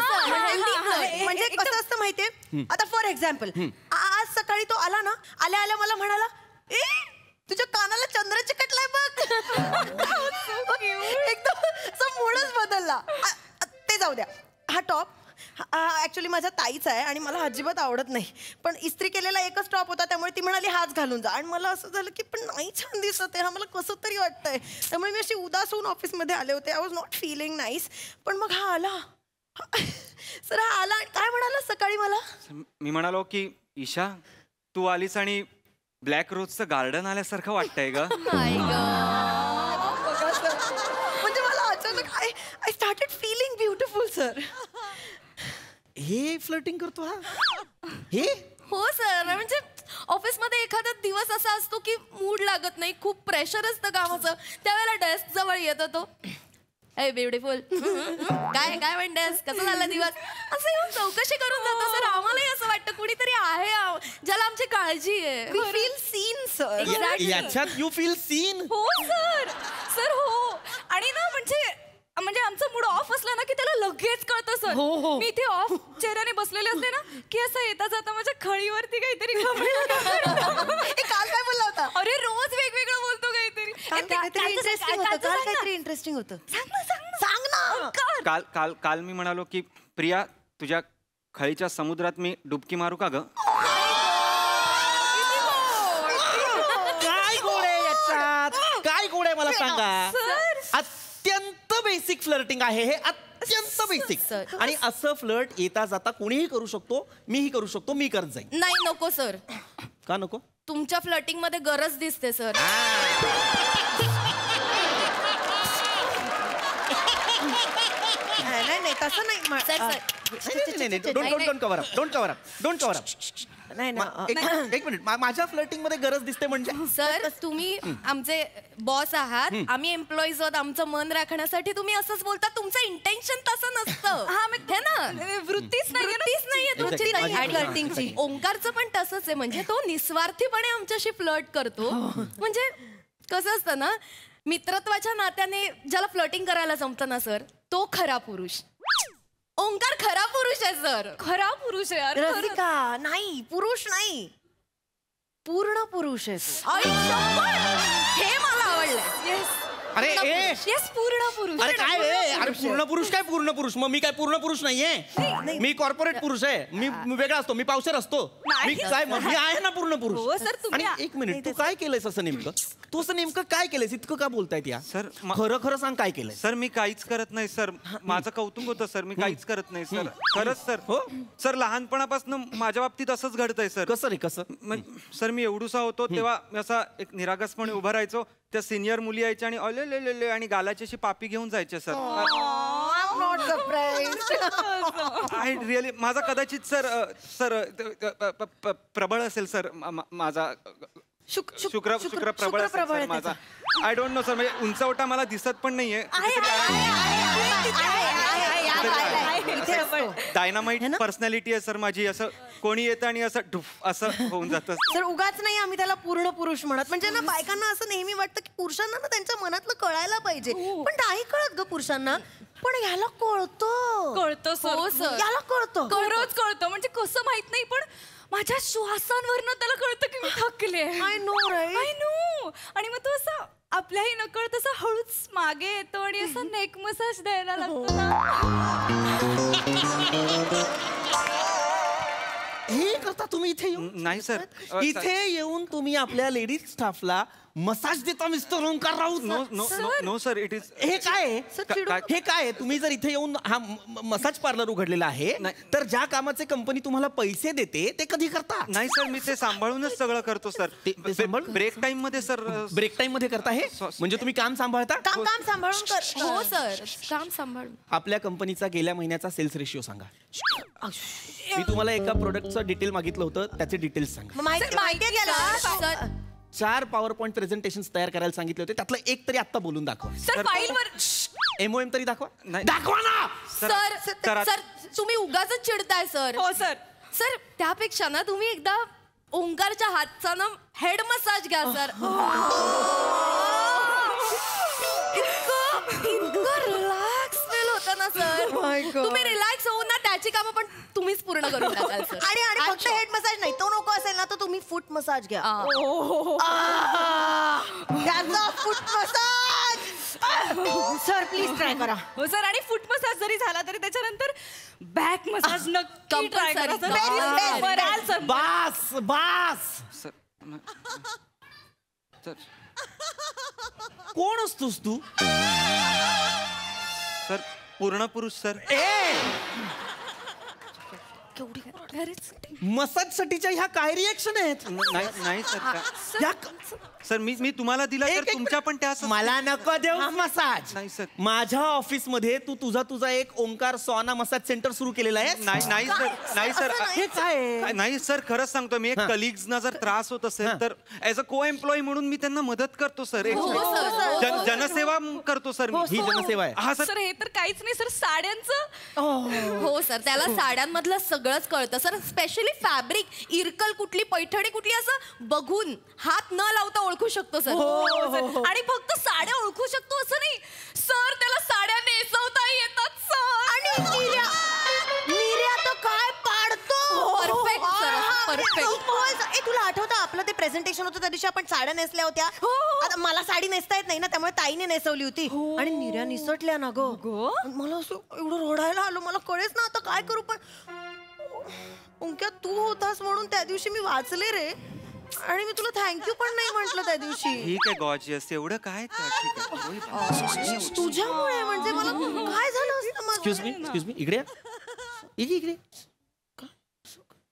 म्हणजे एकदम- कसं असतं माहितीये, आता फॉर एक्झाम्पल आज सकाळी तो आला ना, आल्या आल्या मला म्हणाला, ए तुझ्या कानाला चंद्र चिकटलाय बघ. एकदम मूडच बदलला. ते जाऊ द्या. हा टॉप ऍक्च्युली माझ्या ताईचा आहे आणि मला अजिबात आवडत नाही, पण इस्त्री केलेला एकच टॉप होता, त्यामुळे ती म्हणाली हाच घालून जा. आणि मला असं झालं की पण नाही छान दिसत आहे, हा मला कसं तरी वाटतंय. त्यामुळे मी अशी उदास होऊन ऑफिसमध्ये आले होते. I was not feeling nice. पण मग हा आला सर. हा आला आणि काय म्हणाला सकाळी मला? मी म्हणालो की ईशा तू आलीस आणि ब्लॅक रोजचं गार्डन आल्यासारखं वाटतंय ग. म्हणजे मला अचानक I started feeling beautiful sir. हे फ्लर्टिंग करतो हा? हे हो सर. म्हणजे ऑफिसमध्ये एखादा दिवस असा असतो की मूड लागत नाही, खूप प्रेशर असतं कामाचं, त्यावेळेला डेस्क जवळ येतो तो, ए ब्युटिफुल काय काय म्हणतेस, कसं झाला दिवस, असं येऊन चौकशी करून जातो सर. आम्हालाही असं वाटतं कुणीतरी आहे ज्याला आमची काळजी आहे. We feel seen sir. याच्यात यू फील सीन? हो सर हो. आणि ना म्हणजे आमचा मूड ऑफ असला ना की त्याला लगेच कळतं सर. मी इथे ऑफ चेहऱ्याने बसलेले असते ना की असं येता जाता माझ्या खळीवरती काहीतरी काल काय बोलला होता? अरे रोज वेगवेगळं बोलतो काही ते. काहीतरी इंटरेस्टिंग होतं. सांग ना. काल मी म्हणालो की प्रिया तुझ्या खळीच्या समुद्रात मी डुबकी मारू का ग? काय गोड आहे याच्यात? काय गोड आहे मला सांगा. अत्यंत बेसिक फ्लर्टिंग आहे हे, अत्यंत बेसिक. आणि असं फ्लर्ट येता जाता कोणीही करू शकतो, मीही करू शकतो, मी करत जाईन. नाही नको सर. का नको? तुमच्या फ्लर्टिंग मध्ये गरज दिसते सर. नाही तसं नाही. Don't cover up. एक मिनिट, माझ्या फ्लर्टिंग मध्ये गरज दिसते म्हणजे? सर तुम्ही आमचे बॉस आहात, आम्ही एम्प्लॉईज आहोत, आमचं मन राखण्यासाठी तुम्ही असंच बोलता. तुमचं इंटेन्शन तसं नसतं. हे ना, वृत्तीच नाहीये तुमची माझी फ्लर्टिंगची. ओंकारचं पण तसंच आहे. म्हणजे तो निस्वार्थीपणे आमच्याशी फ्लर्ट करतो. म्हणजे कसं असतं ना, मित्रत्वाच्या नात्याने ज्याला फ्लर्टिंग करायला जमतं ना सर, तो खरा पुरुष. ओंकार खरा पुरुष आहे सर. खरा पुरुष आहे यार. रसिका नाही, पुरुष नाही, पूर्ण पुरुष आहे. हे मला आवडलंय. येस अरे येस पूर्ण पुरुष. अरे काय रे? अरे पूर्ण पुरुष काय पूर्ण पुरुष? मग मी काय पूर्ण पुरुष नाहीये? मी कॉर्पोरेट पुरुष आहे. मी वेगळा असतो, मी पावसाळा असतो. मी काय मी आहे ना पूर्ण पुरुष. हो सर तुम्ही. आणि एक मिनिट, तू काय केलंयस असं नेमकं? तू असं नेमकं काय केलंयस? इतकं का बोलतायत या? सर खरं सांग, काय केलंय? सर मी काहीच करत नाही सर. माझं कौतुक होतं सर. मी काहीच करत नाही सर. खरंच सर. हो सर, लहानपणापासून माझ्या बाबतीत असंच घडतंय सर. कसं रे? कसं? सर मी एवढूसा होतो तेव्हा मी असा एक निरागसपणे उभा राहायचो. त्या सिनियर मुली यायच्या आणि अले आणि गालाची अशी पापी घेऊन जायचे sir. Not surprise. I really माझा कदाचित सर प्रबळ असेल सर. माझा शुक्र प्रबळ असेल सर माझा. I don't know sir. म्हणजे उंचवटा मला दिसत पण नाहीये. डायनामाइट पर्सनॅलिटी आहे सर माझी. असं कोणी येतं आणि असं ढुफ असं होऊन जातं सर. उगाच नाही आम्ही त्याला पूर्ण पुरुष म्हणत. म्हणजे ना बायकांना असं नेहमी वाटतं की पुरुषांना ना त्यांच्या मनातलं कळायला पाहिजे, पण नाही कळत ग पुरुषांना. पण याला कळतं सर. याला कळतं. खरंच कळतं. म्हणजे कसं माहित नाही, पण माझ्या श्वासांवरनं त्याला कळतं की मी थकले. I know right. I know. आणि मग तो असं आपल्याही नकळत असं हळूच मागे येतो आणि असं नेक मसाज द्यायला लागतो ना. हे करता तुम्ही इथे येऊन? नाही सर. इथे येऊन तुम्ही आपल्या लेडीज स्टाफला मसाज देता mister Omkar Raut? No sir. It is. हे काय आहे? हे काय आहे? तुम्ही जर इथे येऊन हा मसाज पार्लर उघडलेला आहे, तर ज्या कामाचे कंपनी तुम्हाला पैसे देते ते कधी करता? नाही सर, मी ते सांभाळूनच सगळं करतो सर. ब्रेक टाइम मध्ये सर. ब्रेक टाइम मध्ये करता हे? म्हणजे तुम्ही काम सांभाळता? काम सांभाळून कर. हो सर, काम सांभाळून. आपल्या कंपनीचा गेल्या महिन्याचा सेल्स रेशिओ सांगा. मी तुम्हाला एका प्रोडक्टचं डिटेल मागितलं होतं, त्याचे डिटेल्स सांगा. सर 4 पॉवर पॉइंट प्रेझेंटेशन तयार करायला सांगितले होते, त्यातलं एक तरी आता बोलून दाखवा. सर फाईलवर एमओएम तरी दाखवा. नाही. दाखवा ना. सर तुम्ही उगाच चिडताय सर. हो सर. सर त्यापेक्षा ना तुम्ही एकदा ओंकारच्या हातचा ना हेड मसाज घ्या सर. इतकं रिलॅक्स फील होतं ना सर. तुम्ही रिलॅक्स होऊन ना त्याची कामं पण तुम्हीच पूर्ण करून टाकाल सर. आणि फक्त हेड मसाज नाही, तो नको असेल ना तर तुम्ही फूट मसाज घ्या. त्याचा foot massage. Sir please try करा. हो सर. आणि फूट मसाज जरी झाला तरी त्याच्यानंतर बॅक मसाज नक्की ट्राय करा सर. Compulsory. सर बास. सर कोण असतोस तू? सर पूर्ण पुरुष सर. मसाज साठीच्या ह्या काय रिएक्शन आहेत? नाही सर. सर मी तुम्हाला दिला तर तुमच्या पण त्या. मला नको देऊ मसाज. नाही सर. माझ्या ऑफिस मध्ये तू तुझा एक ओंकार सोना मसाज सेंटर सुरू केलेला आहे. नाही सर. हे काय? नाही सर, खरंच सांगतो मी. कलिग्सना जर त्रास होत असेल तर ऍज अ को एम्प्लॉई म्हणून मी त्यांना मदत करतो सर. जनसेवा करतो सर. ही जनसेवा आहे. हा सर. हे तर काहीच नाही सर. साड्यांचं. हो सर, त्याला साड्यांमधलं सगळंच कळतं सर. स्पेशली फॅब्रिक, इरकल कुठली, पैठणी कुठली असं बघून हात न लावता ओळखू शकतो सर. आणि फक्त साड्या ओळखू शकतो असं नाही सर, त्याला साड्या नेसवता येतात सर. आणि निर्या तर काय पाडतो. Perfect sir, perfect. तुला आठवतं आपलं ते प्रेझेंटेशन होतं त्या दिवशी आपण साड्या नेसल्या होत्या. आता मला साडी नेसता येत नाही ना, त्यामुळे ताईने नेसवली होती आणि निर्या निसटल्या ना ग. मला असं एवढं रडायला आलो, मला कळेच ना आता काय करू. पण ओंक्या तू होतास म्हणून त्या दिवशी मी वाचले रे, आणि मी तुला थँक्यू पण नाही म्हंटल त्या दिवशी. ठीक आहे गॉर्जियस, एवढं काय तुझ्यामुळे म्हणजे मला काय झालं असतं. एक्सक्यूज मी इकडे इकडे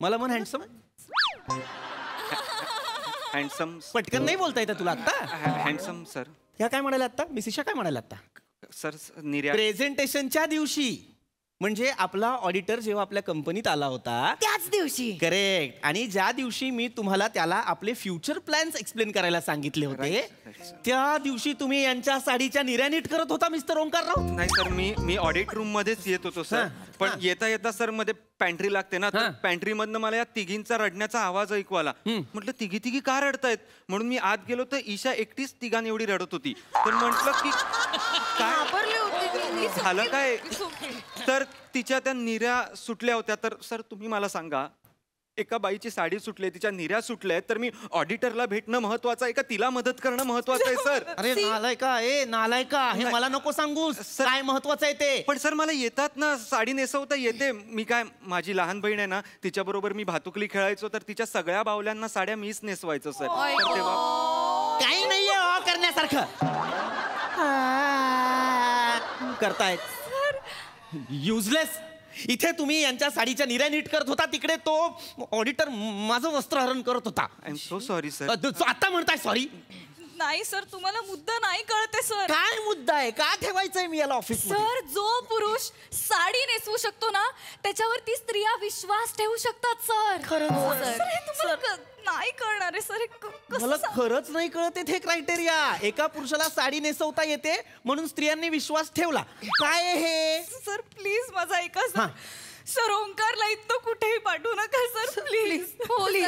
मला म्हण हँडसम. हँडसम पटकन नाही बोलता येतं तुला आता. Handsome sir. ह्या काय म्हणाल्या आता, मिस ईशा काय म्हणाल्या आता? सर निर्या प्रेझेंटेशनच्या दिवशी, म्हणजे आपला ऑडिटर जेव्हा आपल्या कंपनीत आला होता त्याच दिवशी. करेक्ट. आणि ज्या दिवशी मी तुम्हाला त्याला आपले फ्युचर प्लॅन्स एक्सप्लेन करायला सांगितले होते, त्या दिवशी तुम्ही यांच्या साडीच्या निर्या नीट करत होता मिस्टर ओंकार राव. नाही सर, मी ऑडिट रूम मध्येच येत होतो सर. पण येता येता सर मध्ये पॅन्ट्री लागते ना, तर पॅन्ट्री मधनं मला या तिघींचा रडण्याचा आवाज ऐकू आला. म्हटलं तिघी का रडतायत, म्हणून मी आत गेलो तर ईशा एकटीच तिघांनी एवढी रडत होती. तर म्हटलं की काय झालं काय, तर तिच्या त्या निर्या सुटल्या होत्या. तर सर तुम्ही मला सांगा, एका बाईची साडी सुटली, तिच्या निर्या सुटल्या, तर मी ऑडिटरला भेटणं महत्वाचं आहे का तिला मदत करणं महत्वाचं आहे सर? अरे नालायका, हे मला नको सांगूस काय महत्वाचं आहे ते. पण सर मला येतात ना, साडी नेसवता येते. मी काय, माझी लहान बहीण आहे ना, तिच्या बरोबर मी भातुकली खेळायचो, तर तिच्या सगळ्या बावल्यांना साड्या मीच नेसवायचो सर. तर तेव्हा काही नाहीये करण्यासारखं करतायत. युजलेस. इथे तुम्ही यांच्या साडीच्या निर्या नीट करत होता, तिकडे तो ऑडिटर माझं वस्त्रहरण करत होता. I am so sorry sir. आता म्हणताय सॉरी? नाही सर, तुम्हाला मुद्दा नाही कळते सर. काय मुद्दा आहे, का ठेवायचंय मी याला ऑफिस? सर, जो पुरुष साडी नेसवू शकतो ना, त्याच्यावरती स्त्रिया विश्वास ठेवू शकतात सर. खरंच नाही कळणार आहे सर. मला खरंच नाही कळत हे क्रायटेरिया. एका पुरुषाला साडी नेसवता येते म्हणून स्त्रियांनी विश्वास ठेवला, काय हे? सर प्लीज माझा ऐका सर. सर ओंकारला इथं कुठेही पाठवू नका सर, प्लीज.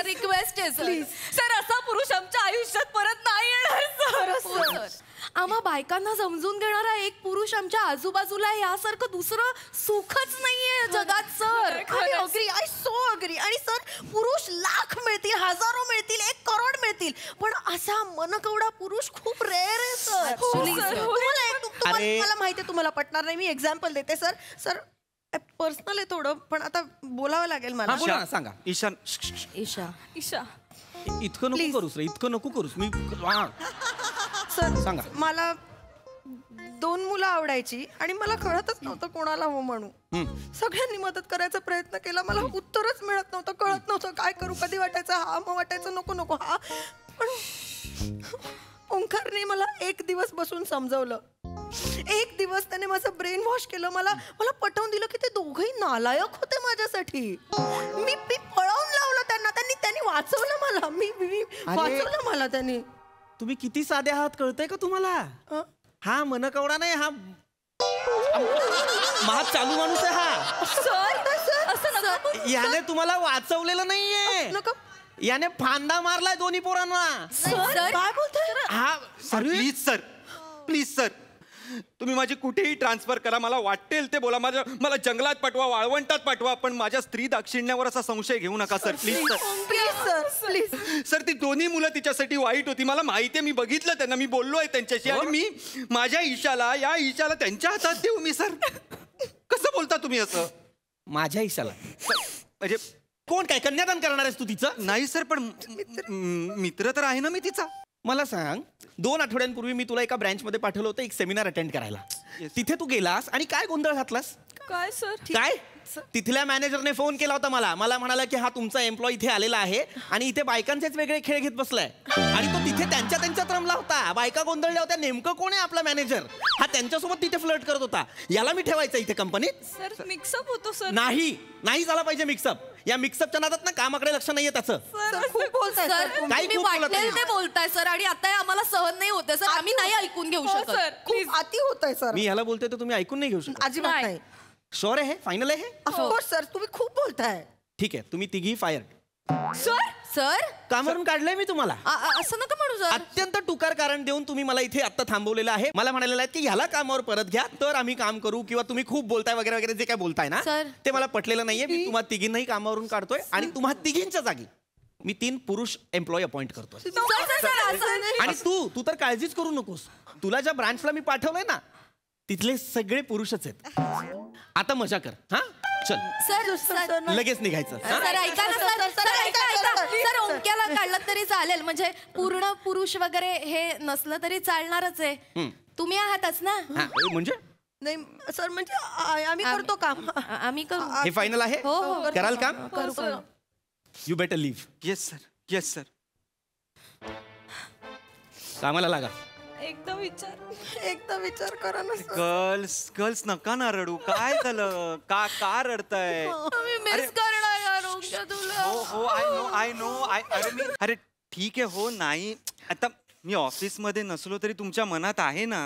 रिक्वेस्ट आहे सर. सर असा पुरुष आमच्या आयुष्यात परत नाही येणार सर. आम्हा बायकांना समजून घेणारा एक पुरुष आमच्या आजूबाजूला आहे, यासारखं दुसरं सुखच नाहीये जगात sir. Agree, I so agree. आणि सर पुरुष लाख मिळतील, हजारो मिळतील, 1 करोड मिळतील, पण असा मनकवडा पुरुष खूप रेअर आहे सर. मला माहिती आहे तुम्हाला पटणार नाही, मी एक्झाम्पल देते सर. सर पर्सनल आहे थोडं, पण आता बोलावं लागेल मला. बोला ना, सांगा. ईशान ईशा इतकं नको करूस रे, इतकं नको करूस. मी सर सांगा. मला 2 मुलं आवडायची आणि मला कळतच नव्हतं कोणाला हो म्हणू. सगळ्यांनी मदत करायचा प्रयत्न केला, मला उत्तरच मिळत नव्हतं, कळत नव्हतं काय करू. कधी वाटायचं हा, मग वाटायचं नको हा. पण ओंकारने मला 1 दिवस बसून समजवलं. 1 दिवस त्याने माझं ब्रेन वॉश केलं. मला पटवून दिलं की ते दोघंही नालायक होते माझ्यासाठी. मी पळवून लावलं त्यांना, त्यांनी वाचवलं मला. मी वाचवलं मला त्यांनी. तुम्ही किती साधे आहात कळतंय का तुम्हाला? हा मनकवडा नाही, हा महाग चालू माणूस आहे हा. सर याने तुम्हाला वाचवलेलं नाहीये, याने फांदा मारलाय दोन्ही पोरांना. काय बोलताय? हा सर, प्लीज सर तुम्ही माझी कुठेही ट्रान्सफर करा, मला वाटेल ते बोला. मला जंगलात पाठवा, वाळवंटात पाठवा, पण माझ्या स्त्री दाक्षिण्यावर असा संशय घेऊ नका सर. Please please sir. ती दोन्ही मुलं तिच्यासाठी वाईट होती, मला माहिती आहे. मी बघितलं त्यांना, मी बोललोय त्यांच्याशी, आणि मी माझ्या या ईशाला त्यांच्या हातात देऊ मी सर? कसं बोलता तुम्ही असं? माझ्या ईशाला म्हणजे कोण, काय कन्यादान करणार आहेस तू तिचं? नाही सर, पण मित्र तर आहे ना मी तिचा. मला सांग, 2 आठवड्यांपूर्वी मी तुला एका ब्रँचमध्ये पाठवलं होतं एक सेमिनार अटेंड करायला. तिथे तू गेलास आणि काय गोंधळ घातलास? काय सर? काय? तिथल्या मॅनेजरने फोन केला होता मला म्हणाला की हा तुमचा एम्प्लॉय इथे आलेला आहे आणि इथे बायकांचेच वेगळे खेळ घेत बसलाय. आणि तो तिथे त्यांच्यात रमला होता. बायका गोंधळल्या होत्या, नेमकं कोण आहे आपला मॅनेजर? हा त्यांच्यासोबत तिथे फ्लर्ट करत होता. याला मी ठेवायचं इथे कंपनीत? सर मिक्सअप होतो सर. नाही झाला पाहिजे मिक्सअप. या मिक्सअपच्या नादात ना कामाकडे लक्ष नाहीये त्याचं. खूप बोलताय सर, काही तुम्ही खूप बोलत वाटेल नाही. ते बोलताय सर, आणि आता आम्हाला सहन नाही होते सर. आम्ही नाही ऐकून घेऊ शकत. सर खूप अति होतंय सर. मी ह्याला बोलतोय तर तुम्ही ऐकून नाही घेऊ शकत. अजिबात नाही. शुअर आहे? फायनल आहे? ऑफकोर्स सर, तुम्ही खूप बोलताय. ठीक आहे, तुम्ही तिघी फायर. सर कामावरून काढलंय मी तुम्हाला. असं नका म्हणू सर. अत्यंत टुकार कारण देऊन तुम्ही मला इथे आता थांबवलेलं आहे. मला म्हणालेलं आहे की ह्याला कामावर परत घ्या तर आम्ही काम करू, किंवा तुम्ही खूप बोलताय वगैरे वगैरे जे काय बोलताय ना सर. ते मला पटलेलं नाहीये. मी तुम्हा तिघींनाही कामावरून काढतोय आणि तुम्हा तिघींच्या जागी मी 3 पुरुष एम्प्लॉई अपॉइंट करतो सर, सर, सर, असं नाही. आणि तू तर काळजीच करू नकोस. तुला ज्या ब्रांचला मी पाठवलंय ना तिथले सगळे पुरुषच आहेत. आता मजा कर. हा चल सर, सर, लगेच निघायचं. हा? सर ऐका ना सर, सर ऐका ऐका सर, ओंक्याला काढलं तरी चालेल, म्हणजे पूर्ण पुरुष वगैरे हे नसलं तरी चालणारच आहे. तुम्ही आहातच ना. हा, म्हणजे नाही सर, म्हणजे आम्ही करतो काम. आम्ही करू. हे फायनल आहे. हो, हो. कराल काम. करू. You better live. Yes sir, yes sir. कामाला लागा. एकदा विचार करा ना सर. गर्ल्स नका ना रडू. काय झालं? का रडताय? मी मिस करणार यार ओंक्या तुला. हो आय नो. अरे ठीक आहे. हो नाही, आता मी ऑफिस मध्ये नसलो तरी तुमच्या मनात आहे ना.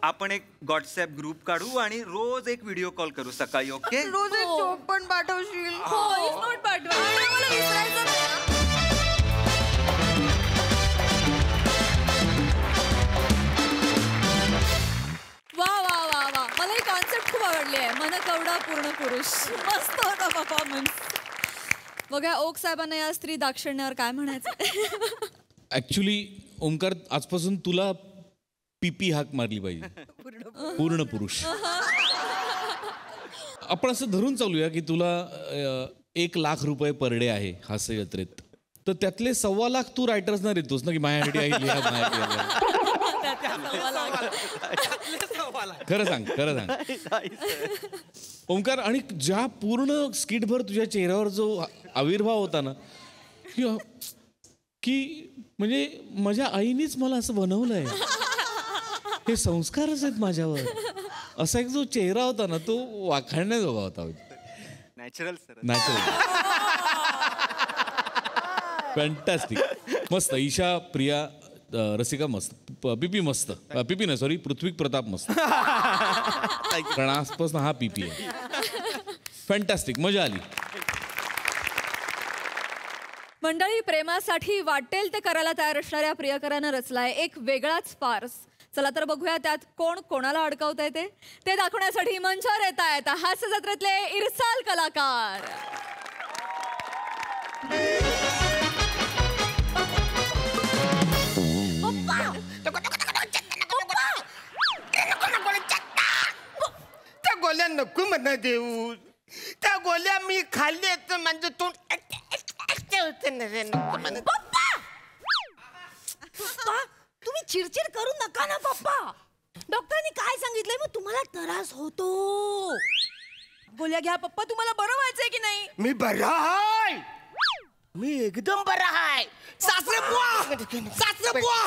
आपण एक व्हॉट्सअप ग्रुप काढू आणि रोज एक व्हिडिओ कॉल करू सकाळी. ओके? रोज एक जोक पण पाठवशील. नोट पाठवा. आणि मला विसरायचं नाही. वा वा वा वा, मला ही कॉन्सेप्ट खूप आवडली आहे. मन कवडा पूर्ण पुरुष. मस्त होता परफॉर्मन्स. बघा ओक साहेबांना या स्त्री दाक्षिण्यावर काय म्हणायचं. ऍक्च्युली ओंकार, आजपासून तुला पीपी हाक मारली पाहिजे. पूर्ण पुरुष. आपण असं धरून चालूया की तुला 1 लाख रुपये पर डे आहे हास्य जत्रेत, तर त्यातले 1.25 लाख तू रायटर्सना देतोस ना की माझ्यासाठी आहे लिहा, माझ्यासाठी. खरं सांग ओंकार. आणि ज्या पूर्ण स्किटभर तुझ्या चेहऱ्यावर जो आविर्भाव होता ना की म्हणजे माझ्या आईनेच मला असं बनवलंय, हे संस्कारच आहेत माझ्यावर, असा एक जो चेहरा होता ना तो वाखाणण्याजोगा होता. Natural sir. फॅन्टॅस्टिक. मस्त. ईशा, प्रिया, रसिका मस्त. पीपी मस्त. पीपी नाही, सॉरी, पृथ्वी प्रताप मस्त. कारण आजपासून हा पीपी आहे. फॅन्टॅस्टिक. मजा आली. मंडळी, प्रेमासाठी वाटेल ते करायला तयार असणाऱ्या प्रियकरानं रचलाय एक वेगळाच फार्स. चला तर बघूया त्यात कोण कोणाला अडकवत आहे ते दाखवण्यासाठी मंचावर येत आहेत हास्य जत्रेतले इरसाल कलाकार. त्या गोल्या नको म्हणा देऊ. त्या गोल्या मी खाल्ले तर म्हणजे तोंड तुम्ही चिडचिड करू नका ना पप्पा. डॉक्टरांनी काय सांगितलंय मग तुम्हाला त्रास होतो. गोळ्या घ्या पप्पा, तुम्हाला बरं व्हायचंय की नाही. मी बरा आहे. मी एकदम बरा आहे. सासरे बुवा, सासरे बुवा,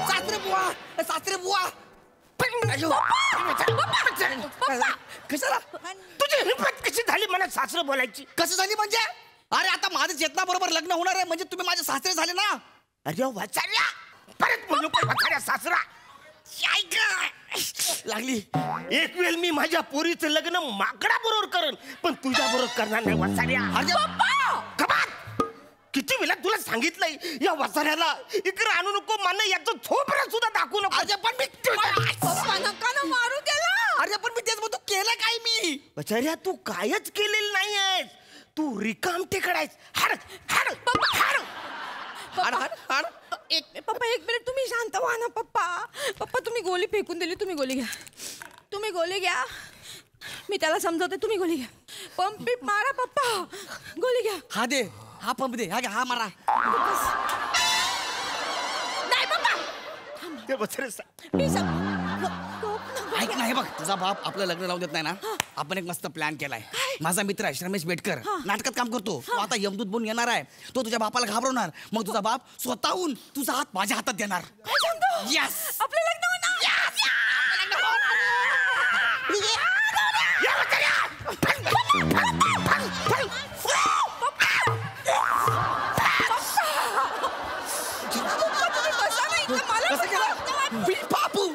सासरे बुवा, सासरे बुवा. कशाला तुझी हिंमत कशी झाली मला सासरे बोलायची? कसं झाली म्हणजे? अरे आता माझं चेतना बरोबर लग्न होणार आहे म्हणजे तुम्ही माझे सासरे झाले ना. अरे वाचाऱ्या, परत बोलू पण वाचाऱ्या सासरा लागली. एक वेळ मी माझ्या पोरीचं लग्न माकडा बरोबर करेन पण तुझ्या बरोबर करणार नाही वाचाऱ्या. अरे बाप्पा, कबात किती वेळा तुला सांगितलंय या वाचाऱ्याला इकडे आणू नको. मला याचं थोपरं सुद्धा दाखवू नको. अरे पण मी नका ना मारू त्याला. अरे पण मी तेच म्हणतो, केलं काय मी? वाचाऱ्या तू कायच केलेलं नाहीयेस. तू रिकाम टेकडायस. हाड हाड हाड हाड हाड हाड. पप्पा एक मिनिट तुम्ही शांत व्हा ना पप्पा. पप्पा तुम्ही गोळी फेकून दिली. तुम्ही गोळी घ्या. तुम्ही गोळी घ्या. मी त्याला समजवते. तुम्ही गोळी घ्या. पंप बिप मारा पप्पा. गोळी घ्या. हा दे, हा पंप दे, हा घ्या, हा मारा. नाही पप्पा. ते बसरे मी ऐक ना, हे बघ तुझा बाप आपलं लग्न लावून देत नाही ना. आपण एक मस्त प्लॅन केलाय. माझा मित्र आहे रमेश बेटकर, नाटकात काम करतो. तो आता यमदूत बनून येणार आहे. तो तुझ्या बापाला घाबरवणार. मग तुझा बाप स्वतःहून तुझा हात माझ्या हातात देणार. यस, आपलं लग्न होणार.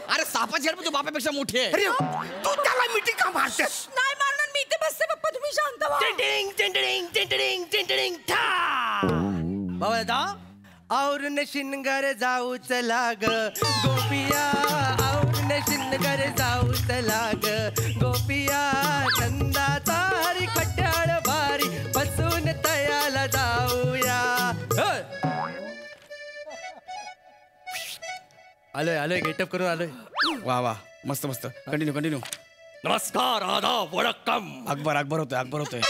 अरे सापाची हेड तुझ्या बापापेक्षा मोठी आहे. अरे तू त्याला मिठी का मारतेस? नाही मारणार मी. इथे बसते पप्पा. तुम्ही शांत व्हा. टिंटिंग टिंटिंग टिंटिंग टिंटिंग था. बाबा दा और शिनगर जाऊ चला ग गोपिया. और शिनगर जाऊ चला ग गोपिया. नंदा तारी खट्याळ बारी बसून तयाला आलोय गेटअप करून आलोय. वा वा मस्त मस्त कंटिन्यू. नमस्कार आदाब वडक्कम. अकबर होतोय.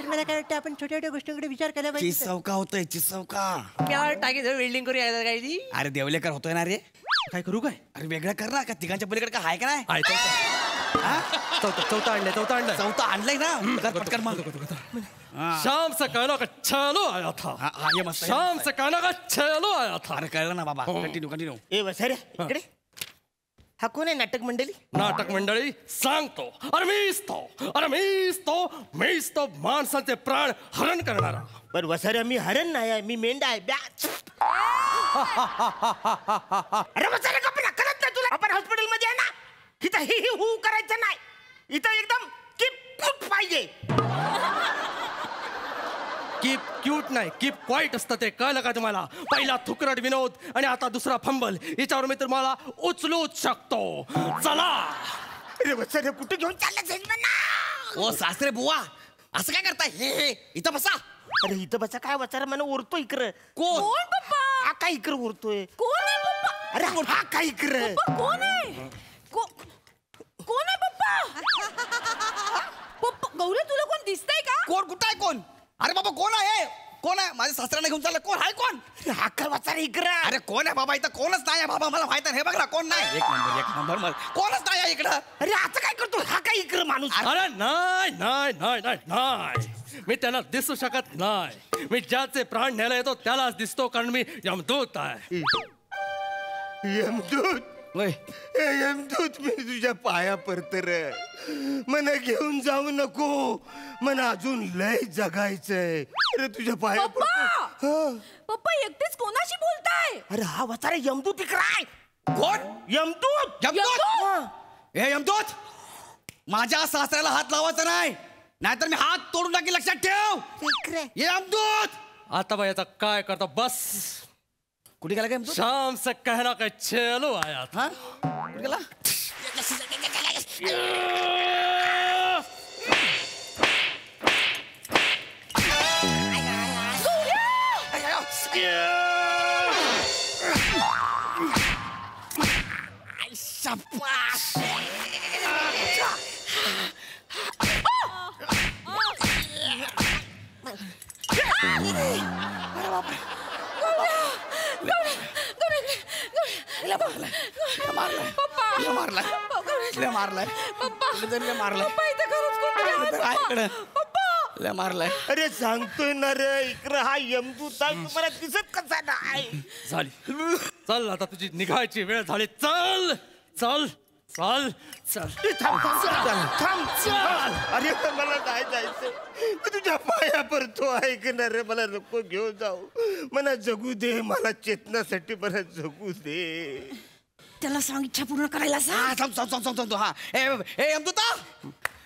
मला काय वाटतं आपण छोट्या गोष्टींकडे विचार केला पाहिजे. चिसवका होतोय चिसवका. काय टाकी वेल्डिंग करू यायला काय ती. अरे देवलेकर होतोय ना रे. काय करू काय. अरे वेगळं कर ना का तिघांच्या पलीकडे काय आहे का नाही. चौथा आणलाय. चौथा आणलाय ना पटकन मग. शाम से कहना का चलो आया था. ये मस्त. शाम से कहना का चलो आया था. अरे कळलं ना बाबा. कंटिन्यू. ए वसाऱ्या इकडे. हा कोण आहे नाटक मंडळी. नाटक मंडळी सांगतो. अरे मीच तो माणसाचे प्राण हरण करणारा. पण वसाऱ्या मी हरण नाही आहे, मी मेंढा आहे. अरे वसाऱ्या कपडा करत नाही तुला. आपण हॉस्पिटल मध्ये आहे ना, इथं ही हू करायचं नाही. इथं एकदम किप पाहिजे. कीप क्यूट नाही कीप क्वाईट असतं ते. कळलं का तुम्हाला. पहिला थुकरट विनोद आणि आता दुसरा फंबल. याच्यावर मी तुम्हाला उचलूच शकतो. चला. अरे वसाऱ्या कुठे घेऊन चाललं. ओ सासरे बुवा असं काय करताय. हे इथं बसा. अरे इथं बसा काय. वसारा मला ओरतो इकडं. कोण पप्पा. हा काय इकडं ओरतोय. कोण आहे पप्पा. अरे हा काय इकडं. कोण आहे पप्पा. गौरी तुला कोण दिसतंय का. कोण कुठं आहे कोण. अरे बाबा कोण आहे माझ्या सासऱ्याने घेऊन चाललं. कोण आहे कोण. हा काय वसारा इकडं. अरे कोण आहे बाबा. इथं कोणच नाही बाबा. मला माहित आहे. हे बघ ना कोण नाही. एक नंबर कोणच नाही इकडं. अरे असं काय करतो. हा काय इकडं माणूस. अरे नाही मी त्याला दिसू शकत नाही. मी ज्याचे प्राण न्यायला येतो त्यालाच दिसतो कारण मी यमदूत आहे. यमदूत. यमदूत मी तुझ्या पाया पडतर. मला घेऊन जाऊ नको. मला अजून लय जगायचंय. अरे तुझ्या पाया पप्पा एकटेच कोणाशी बोलताय. अरे हा वसारा यमदूत इकडे. कोण. यमदूत. हे यमदूत माझ्या सासऱ्याला हात लावायचा नाही, नाहीतर मी हात तोडून टाकी. लक्षात ठेव. ये यमदूत. आता बा याचा काय करतो. बस कुठे गेला काय. शाम से कहना का चलो आया था. कुठे गेला. मारलाय. अरे सांगतोय ना रे इकडे हा यमदूत आहे. तुम्हाला दिसत कसा नाही. झाली. चल आता तुझी निघायची वेळ झाली. चल. अरे मला काय जायचं. तुझ्या पाया पडतो. ऐकणार रे. मला नको घेऊन जाऊ. मला जगू दे. मला चेतनासाठी मला जगू दे. त्याला सांग इच्छा पूर्ण करायला सांग. हा ए यमदूता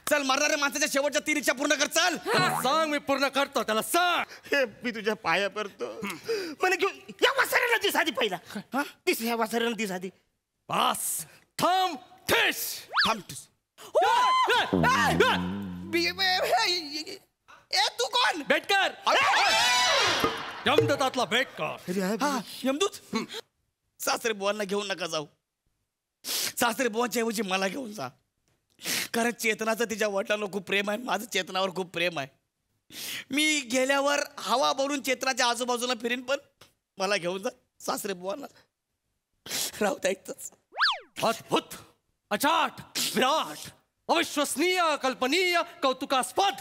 चल. मरणाऱ्या माणसाच्या शेवटच्या 3 इच्छा पूर्ण कर. चल सांग मी पूर्ण करतो. त्याला सांग. हे मी तुझ्या पाया पडतो. मला घेऊन या वासऱ्याला दिस आधी. पहिला दिस. या वासऱ्याला दिस आधी. बस थांब. ठेस. ए तू कोण. बेटकर. यमदूतातला बेटकर. यमदूत. सासरे बुवांना घेऊन नका जाऊ. सासरे बुवांच्या ऐवजी मला घेऊन जा. कारण चेतनाचं तिच्या वडिलांवर खूप प्रेम आहे. माझं चेतनावर खूप प्रेम आहे. मी गेल्यावर हवा भरून चेतनाच्या आजूबाजूला फिरीन. पण मला घेऊन जा सासरे बुवांना. राहू द्यायचंच. अद्भुत अचाट विराट अविश्वसनीय कल्पनीय कौतुकास्पद.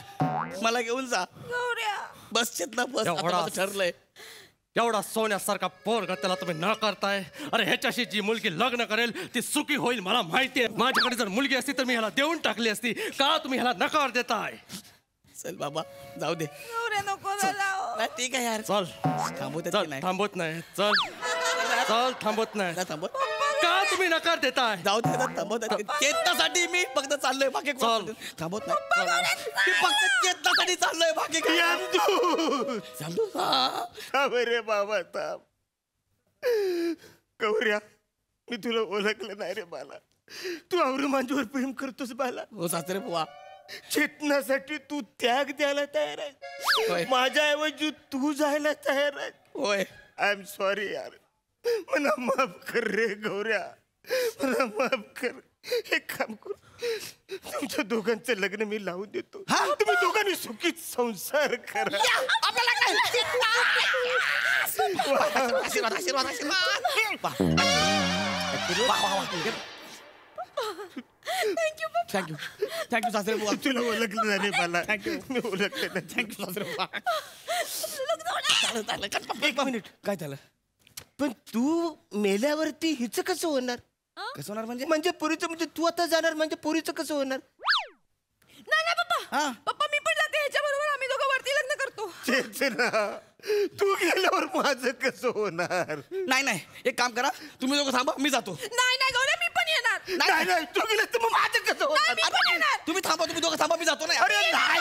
मला घेऊन जा. बस चेतना बस. आता ठरलंय. एवढा सोन्यासारखा पोरगा त्याला तुम्ही न करताय. अरे ह्याच्याशी जी मुलगी लग्न करेल ती सुखी होईल मला माहिती आहे. माझ्याकडे जर मुलगी असती तर मी ह्याला देऊन टाकली असती. का तुम्ही ह्याला नकार देताय. चल बाबा जाऊ दे. ठीक आहे यार. चल. थांबवत नाही. चल थांबवत नाही. का तुम्ही नकार देताय. जाऊ दे. थांबवत चेतनासाठी मी फक्त चाललोय. बाकी थांबवत नाही. फक्त चेतनासाठी चाललोय. बाकी रे बाबा थांब. गौऱ्या मी तुला ओळखलं नाही रे बाला. तू आवरून माझ्यावर प्रेम करतोस बाला. हो सासरे बुवा. चेतनासाठी तू त्याग द्यायला तयार आहे. माझ्या ऐवजी तू जायला तयार आहे. होय. आय एम सॉरी यार. मला माफ कर रे गौऱ्या, मला माफ कर. एक काम कर, तुमच्या दोघांचं लग्न मी लावून देतो. तुम्ही दोघांनी सुखीत संसार करा. आशीर्वाद आशीर्वाद आशीर्वाद. थँक्यू थँक्यू सासरे बुवा. तुला ओळखलं नाही मला. मी ओळखलं नाही. थँक्यू सासरे बुवा. एक मिनिट, काय झालं? पण तू मेल्यावरती हिचं कसं होणार? कसं होणार म्हणजे? म्हणजे पोरीचं, म्हणजे तू आता जाणार म्हणजे पोरीचं कसं होणार? नाही पप्पा, पप्पा मी पण जाते ह्याच्या बरोबर. आम्ही दोघं वरती लग्न करतो. चेतना, तू गेल्यावर माझं कसं होणार? नाही नाही, एक काम करा, तुम्ही दोघं थांबा, मी जातो. नाही गौऱ्या, मी पण येणार. नाही नाही, तू गेलं तर मग माझं कसं होणार? मी पण येणार. तुम्ही थांबा, तुम्ही दोघं थांबा, मी जातो. नाही अरे नाही.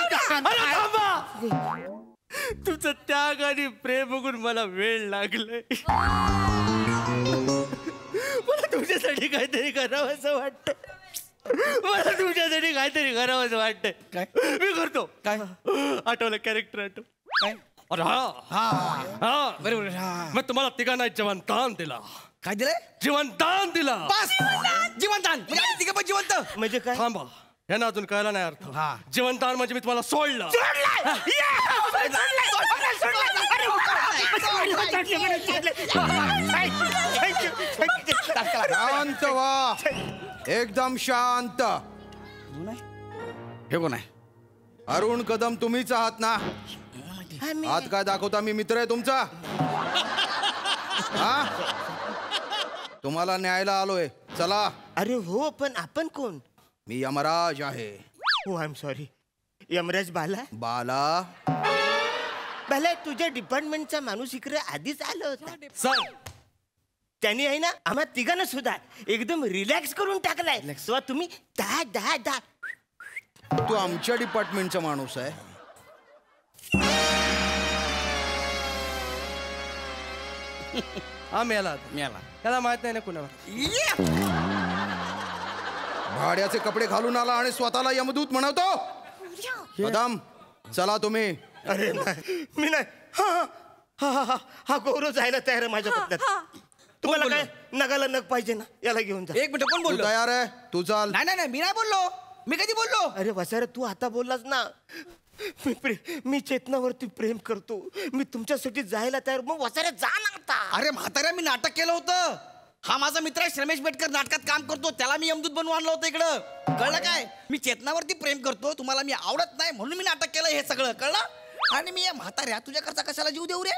तुझं त्याग आणि प्रेम बघून मला वेळ लागलाय. मला तुझ्यासाठी काहीतरी करावं असं वाटतं. मला तुझ्यासाठी काहीतरी करावं असं वाटतंय. काय? मी करतो. काय आठवलं कॅरेक्टर आठव. काय? अरे हा बरोबर. मग तुम्हाला तिघांना जीवनदान दिला. काय दिलंय? जीवनदान दिला. बस जीवनदान म्हणजे आम्ही तिघं पण जिवंत. म्हणजे काय? थांबा, यांना अजून कळला नाही अर्थ. जीवनदान म्हणजे मी तुम्हाला सोडलं. शांत व्हा, एकदम शांत. हे कोण आहे? अरुण कदम तुम्हीच आहात ना? हात काय दाखवता? मी मित्र आहे तुमचा. हा, तुम्हाला न्यायला आलोय. चला. अरे हो, पण आपण कोण? मी यमराज आहे. हो, आय एम सॉरी. यमराज बाला. बाला बाला, तुझ्या डिपार्टमेंटचा माणूस इकडे आधीच आला होता. सर, त्यांनी आहे ना आम्हा तिघांना सुद्धा एकदम रिलॅक्स करून टाकलाय. तेव्हा तुम्ही दहा दहा दहा. तू आमच्या डिपार्टमेंटचा माणूस आहे. हा मेला. त्याला माहित नाही ना कुणावर. भाड्याचे कपडे घालून आला आणि स्वतःला यमदूत म्हणवतो. कदम, चला तुम्ही. अरे नाही, मी नाही. हा गौरव जायला तयार आहे माझ्या बदल्यात. तुम्हाला काय नगाला नग पाहिजे ना, याला घेऊन जा. एक मिनिट, कोण बोललो? तयार आहे? तू चाल. नाही नाही नाही, मी नाही बोललो. मी कधी बोललो? अरे वसारे, तू आता बोललास ना. मी चेतनावरती प्रेम करतो. मी तुमच्यासाठी जायला तयार. मग वसारे जा ना आता. अरे म्हाताऱ्या, मी नाटक केलं होतं. हा माझा मित्र आहे श्रमेश बेटकर, नाटकात काम करतो. त्याला मी यमदूत बनवून आणलं होतं इकडं. कळलं काय? मी चेतनावरती प्रेम करतो, तुम्हाला मी आवडत नाही म्हणून मी नाटक केलं. हे सगळं कळलं. आणि मी या म्हाताऱ्या तुझ्याकरता कशाला जीव देऊ रे?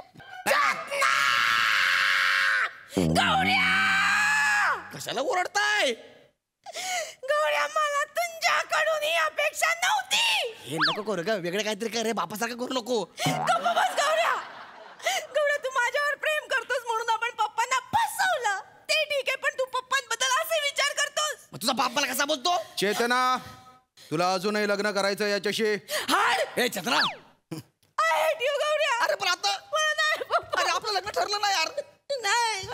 कशाला ओरडताय? गौऱ्या, मला तुझ्याकडून ही अपेक्षा नव्हती. हे नको करू का, वेगळं काहीतरी कर रे, बापासारखं करू नको. गौऱ्या, तू माझ्यावर प्रेम करतोस म्हणून आपण पप्पांना फसवलं. ते ठीक आहे, पण तू पप्पांबद्दल असे विचार करतोस. मग तुझा बाप मला कसा बोलतो? चेतना, तुला अजूनही लग्न करायचं याच्याशी? हे चेतना, I hate you, गौऱ्या. अरे पण आता नाही पप्पा. अरे आपलं लग्न ठरलं ना यार. नाही.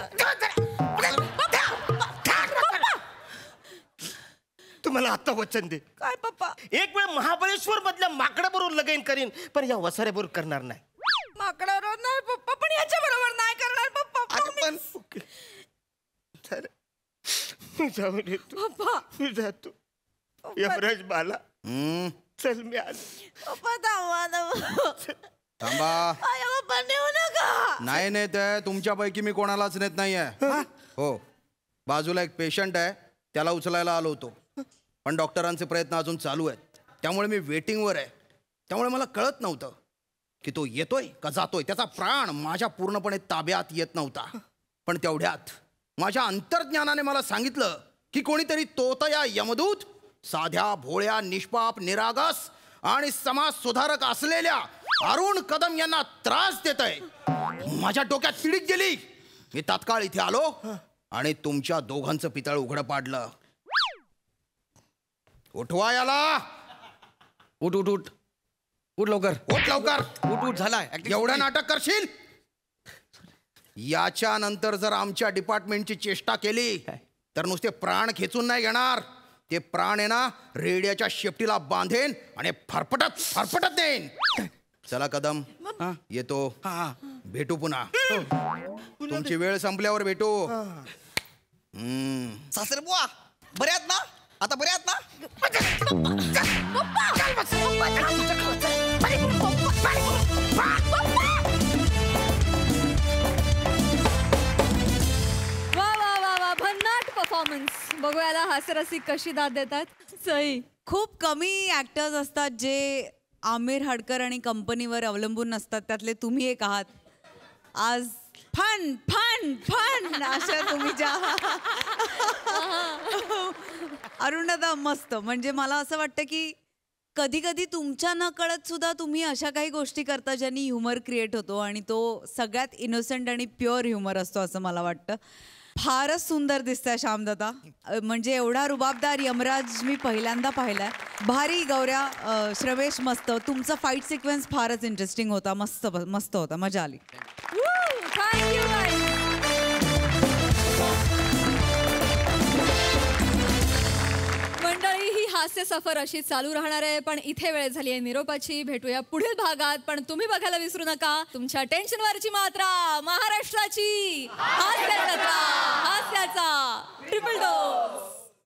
तुम्हाला आता वचन दे. काय पप्पा? एक वेळ महाबळेश्वर मधल्या माकडाबरोबर लगीन करीन, पण या वसाऱ्याबरोबर करणार नाही. माकडाबरोबर नाही पप्पा, पण याच्या बरोबर नाही करणार पप्पा. पण मी जाऊन येतो. पप्पा, मी जातो. यमराज बाला, चल मी आलो. पप्पा थांबा ना. थांबा. पप्पा नेऊ नका. नाही नेत आहे, तुमच्यापैकी मी कोणालाच नेत नाहीये. हो, बाजूला एक पेशंट आहे, त्याला उचलायला आलो होतो, पण डॉक्टरांचे प्रयत्न अजून चालू आहेत. त्यामुळे मी वेटिंगवर आहे. त्यामुळे मला कळत नव्हतं की तो येतोय का जातोय. त्याचा प्राण माझ्या पूर्णपणे ताब्यात येत नव्हता. पण तेवढ्यात माझ्या अंतर्ज्ञानाने मला सांगितलं की कोणीतरी तोतया यमदूत साध्या भोळ्या निष्पाप निरागस आणि समाज सुधारक असलेल्या अरुण कदम यांना त्रास देत आहे. माझ्या डोक्यात पिढीत गेली. मी तात्काळ इथे आलो आणि तुमच्या दोघांचं पितळ उघडं पाडलं. उठवा याला. उठ उठ उठ उठ लवकर, उठ लवकर. उठ उठ. झालाय एवढं नाटक करशील? याच्या नंतर जर आमच्या डिपार्टमेंटची चेष्टा केली तर नुसते प्राण खेचून नाही घेणार. ते प्राण आहे ना, रेड्याच्या शेपटीला बांधेन आणि फरफटत देईन. चला कदम, येतो. भेटू पुन्हा तुमची वेळ संपल्यावर भेटू. सासरे बुवा बरे आहात ना? आता बरे आहात ना? वा वा वा वा भन्नाट परफॉर्मन्स. बघूयाला हास्यरसिक कशी दाद देतात. सई. खूप कमी ऍक्टर्स असतात जे आमिर हडकर आणि कंपनीवर अवलंबून नसतात. त्यातले तुम्ही एक आहात. आज फन फन फन अशा तुम्ही ज्या अरुणदा मस्त. म्हणजे मला असं वाटतं की कधी कधी तुमच्या न कळत सुद्धा तुम्ही अशा काही गोष्टी करता ज्यांनी ह्युमर क्रिएट होतो आणि तो सगळ्यात इनोसेंट आणि प्युअर ह्युमर असतो असं मला वाटतं. फारच सुंदर दिसतंय श्यामदत्ता. म्हणजे एवढा रुबाबदार यमराज मी पहिल्यांदा पाहिलाय. भारी गौऱ्या. श्रवेश मस्त. तुमचा फाईट सिक्वेन्स फारच इंटरेस्टिंग होता. मस्त मस्त होता. मजा आली. मंडळी ही हास्य सफर अशी चालू राहणार आहे. पण इथे वेळ झाली आहे निरोपाची. भेटूया पुढील भागात. पण तुम्ही बघायला विसरू नका तुमच्या टेन्शनवरची मात्रा महाराष्ट्राची हास्याचा ट्रिपल डोस.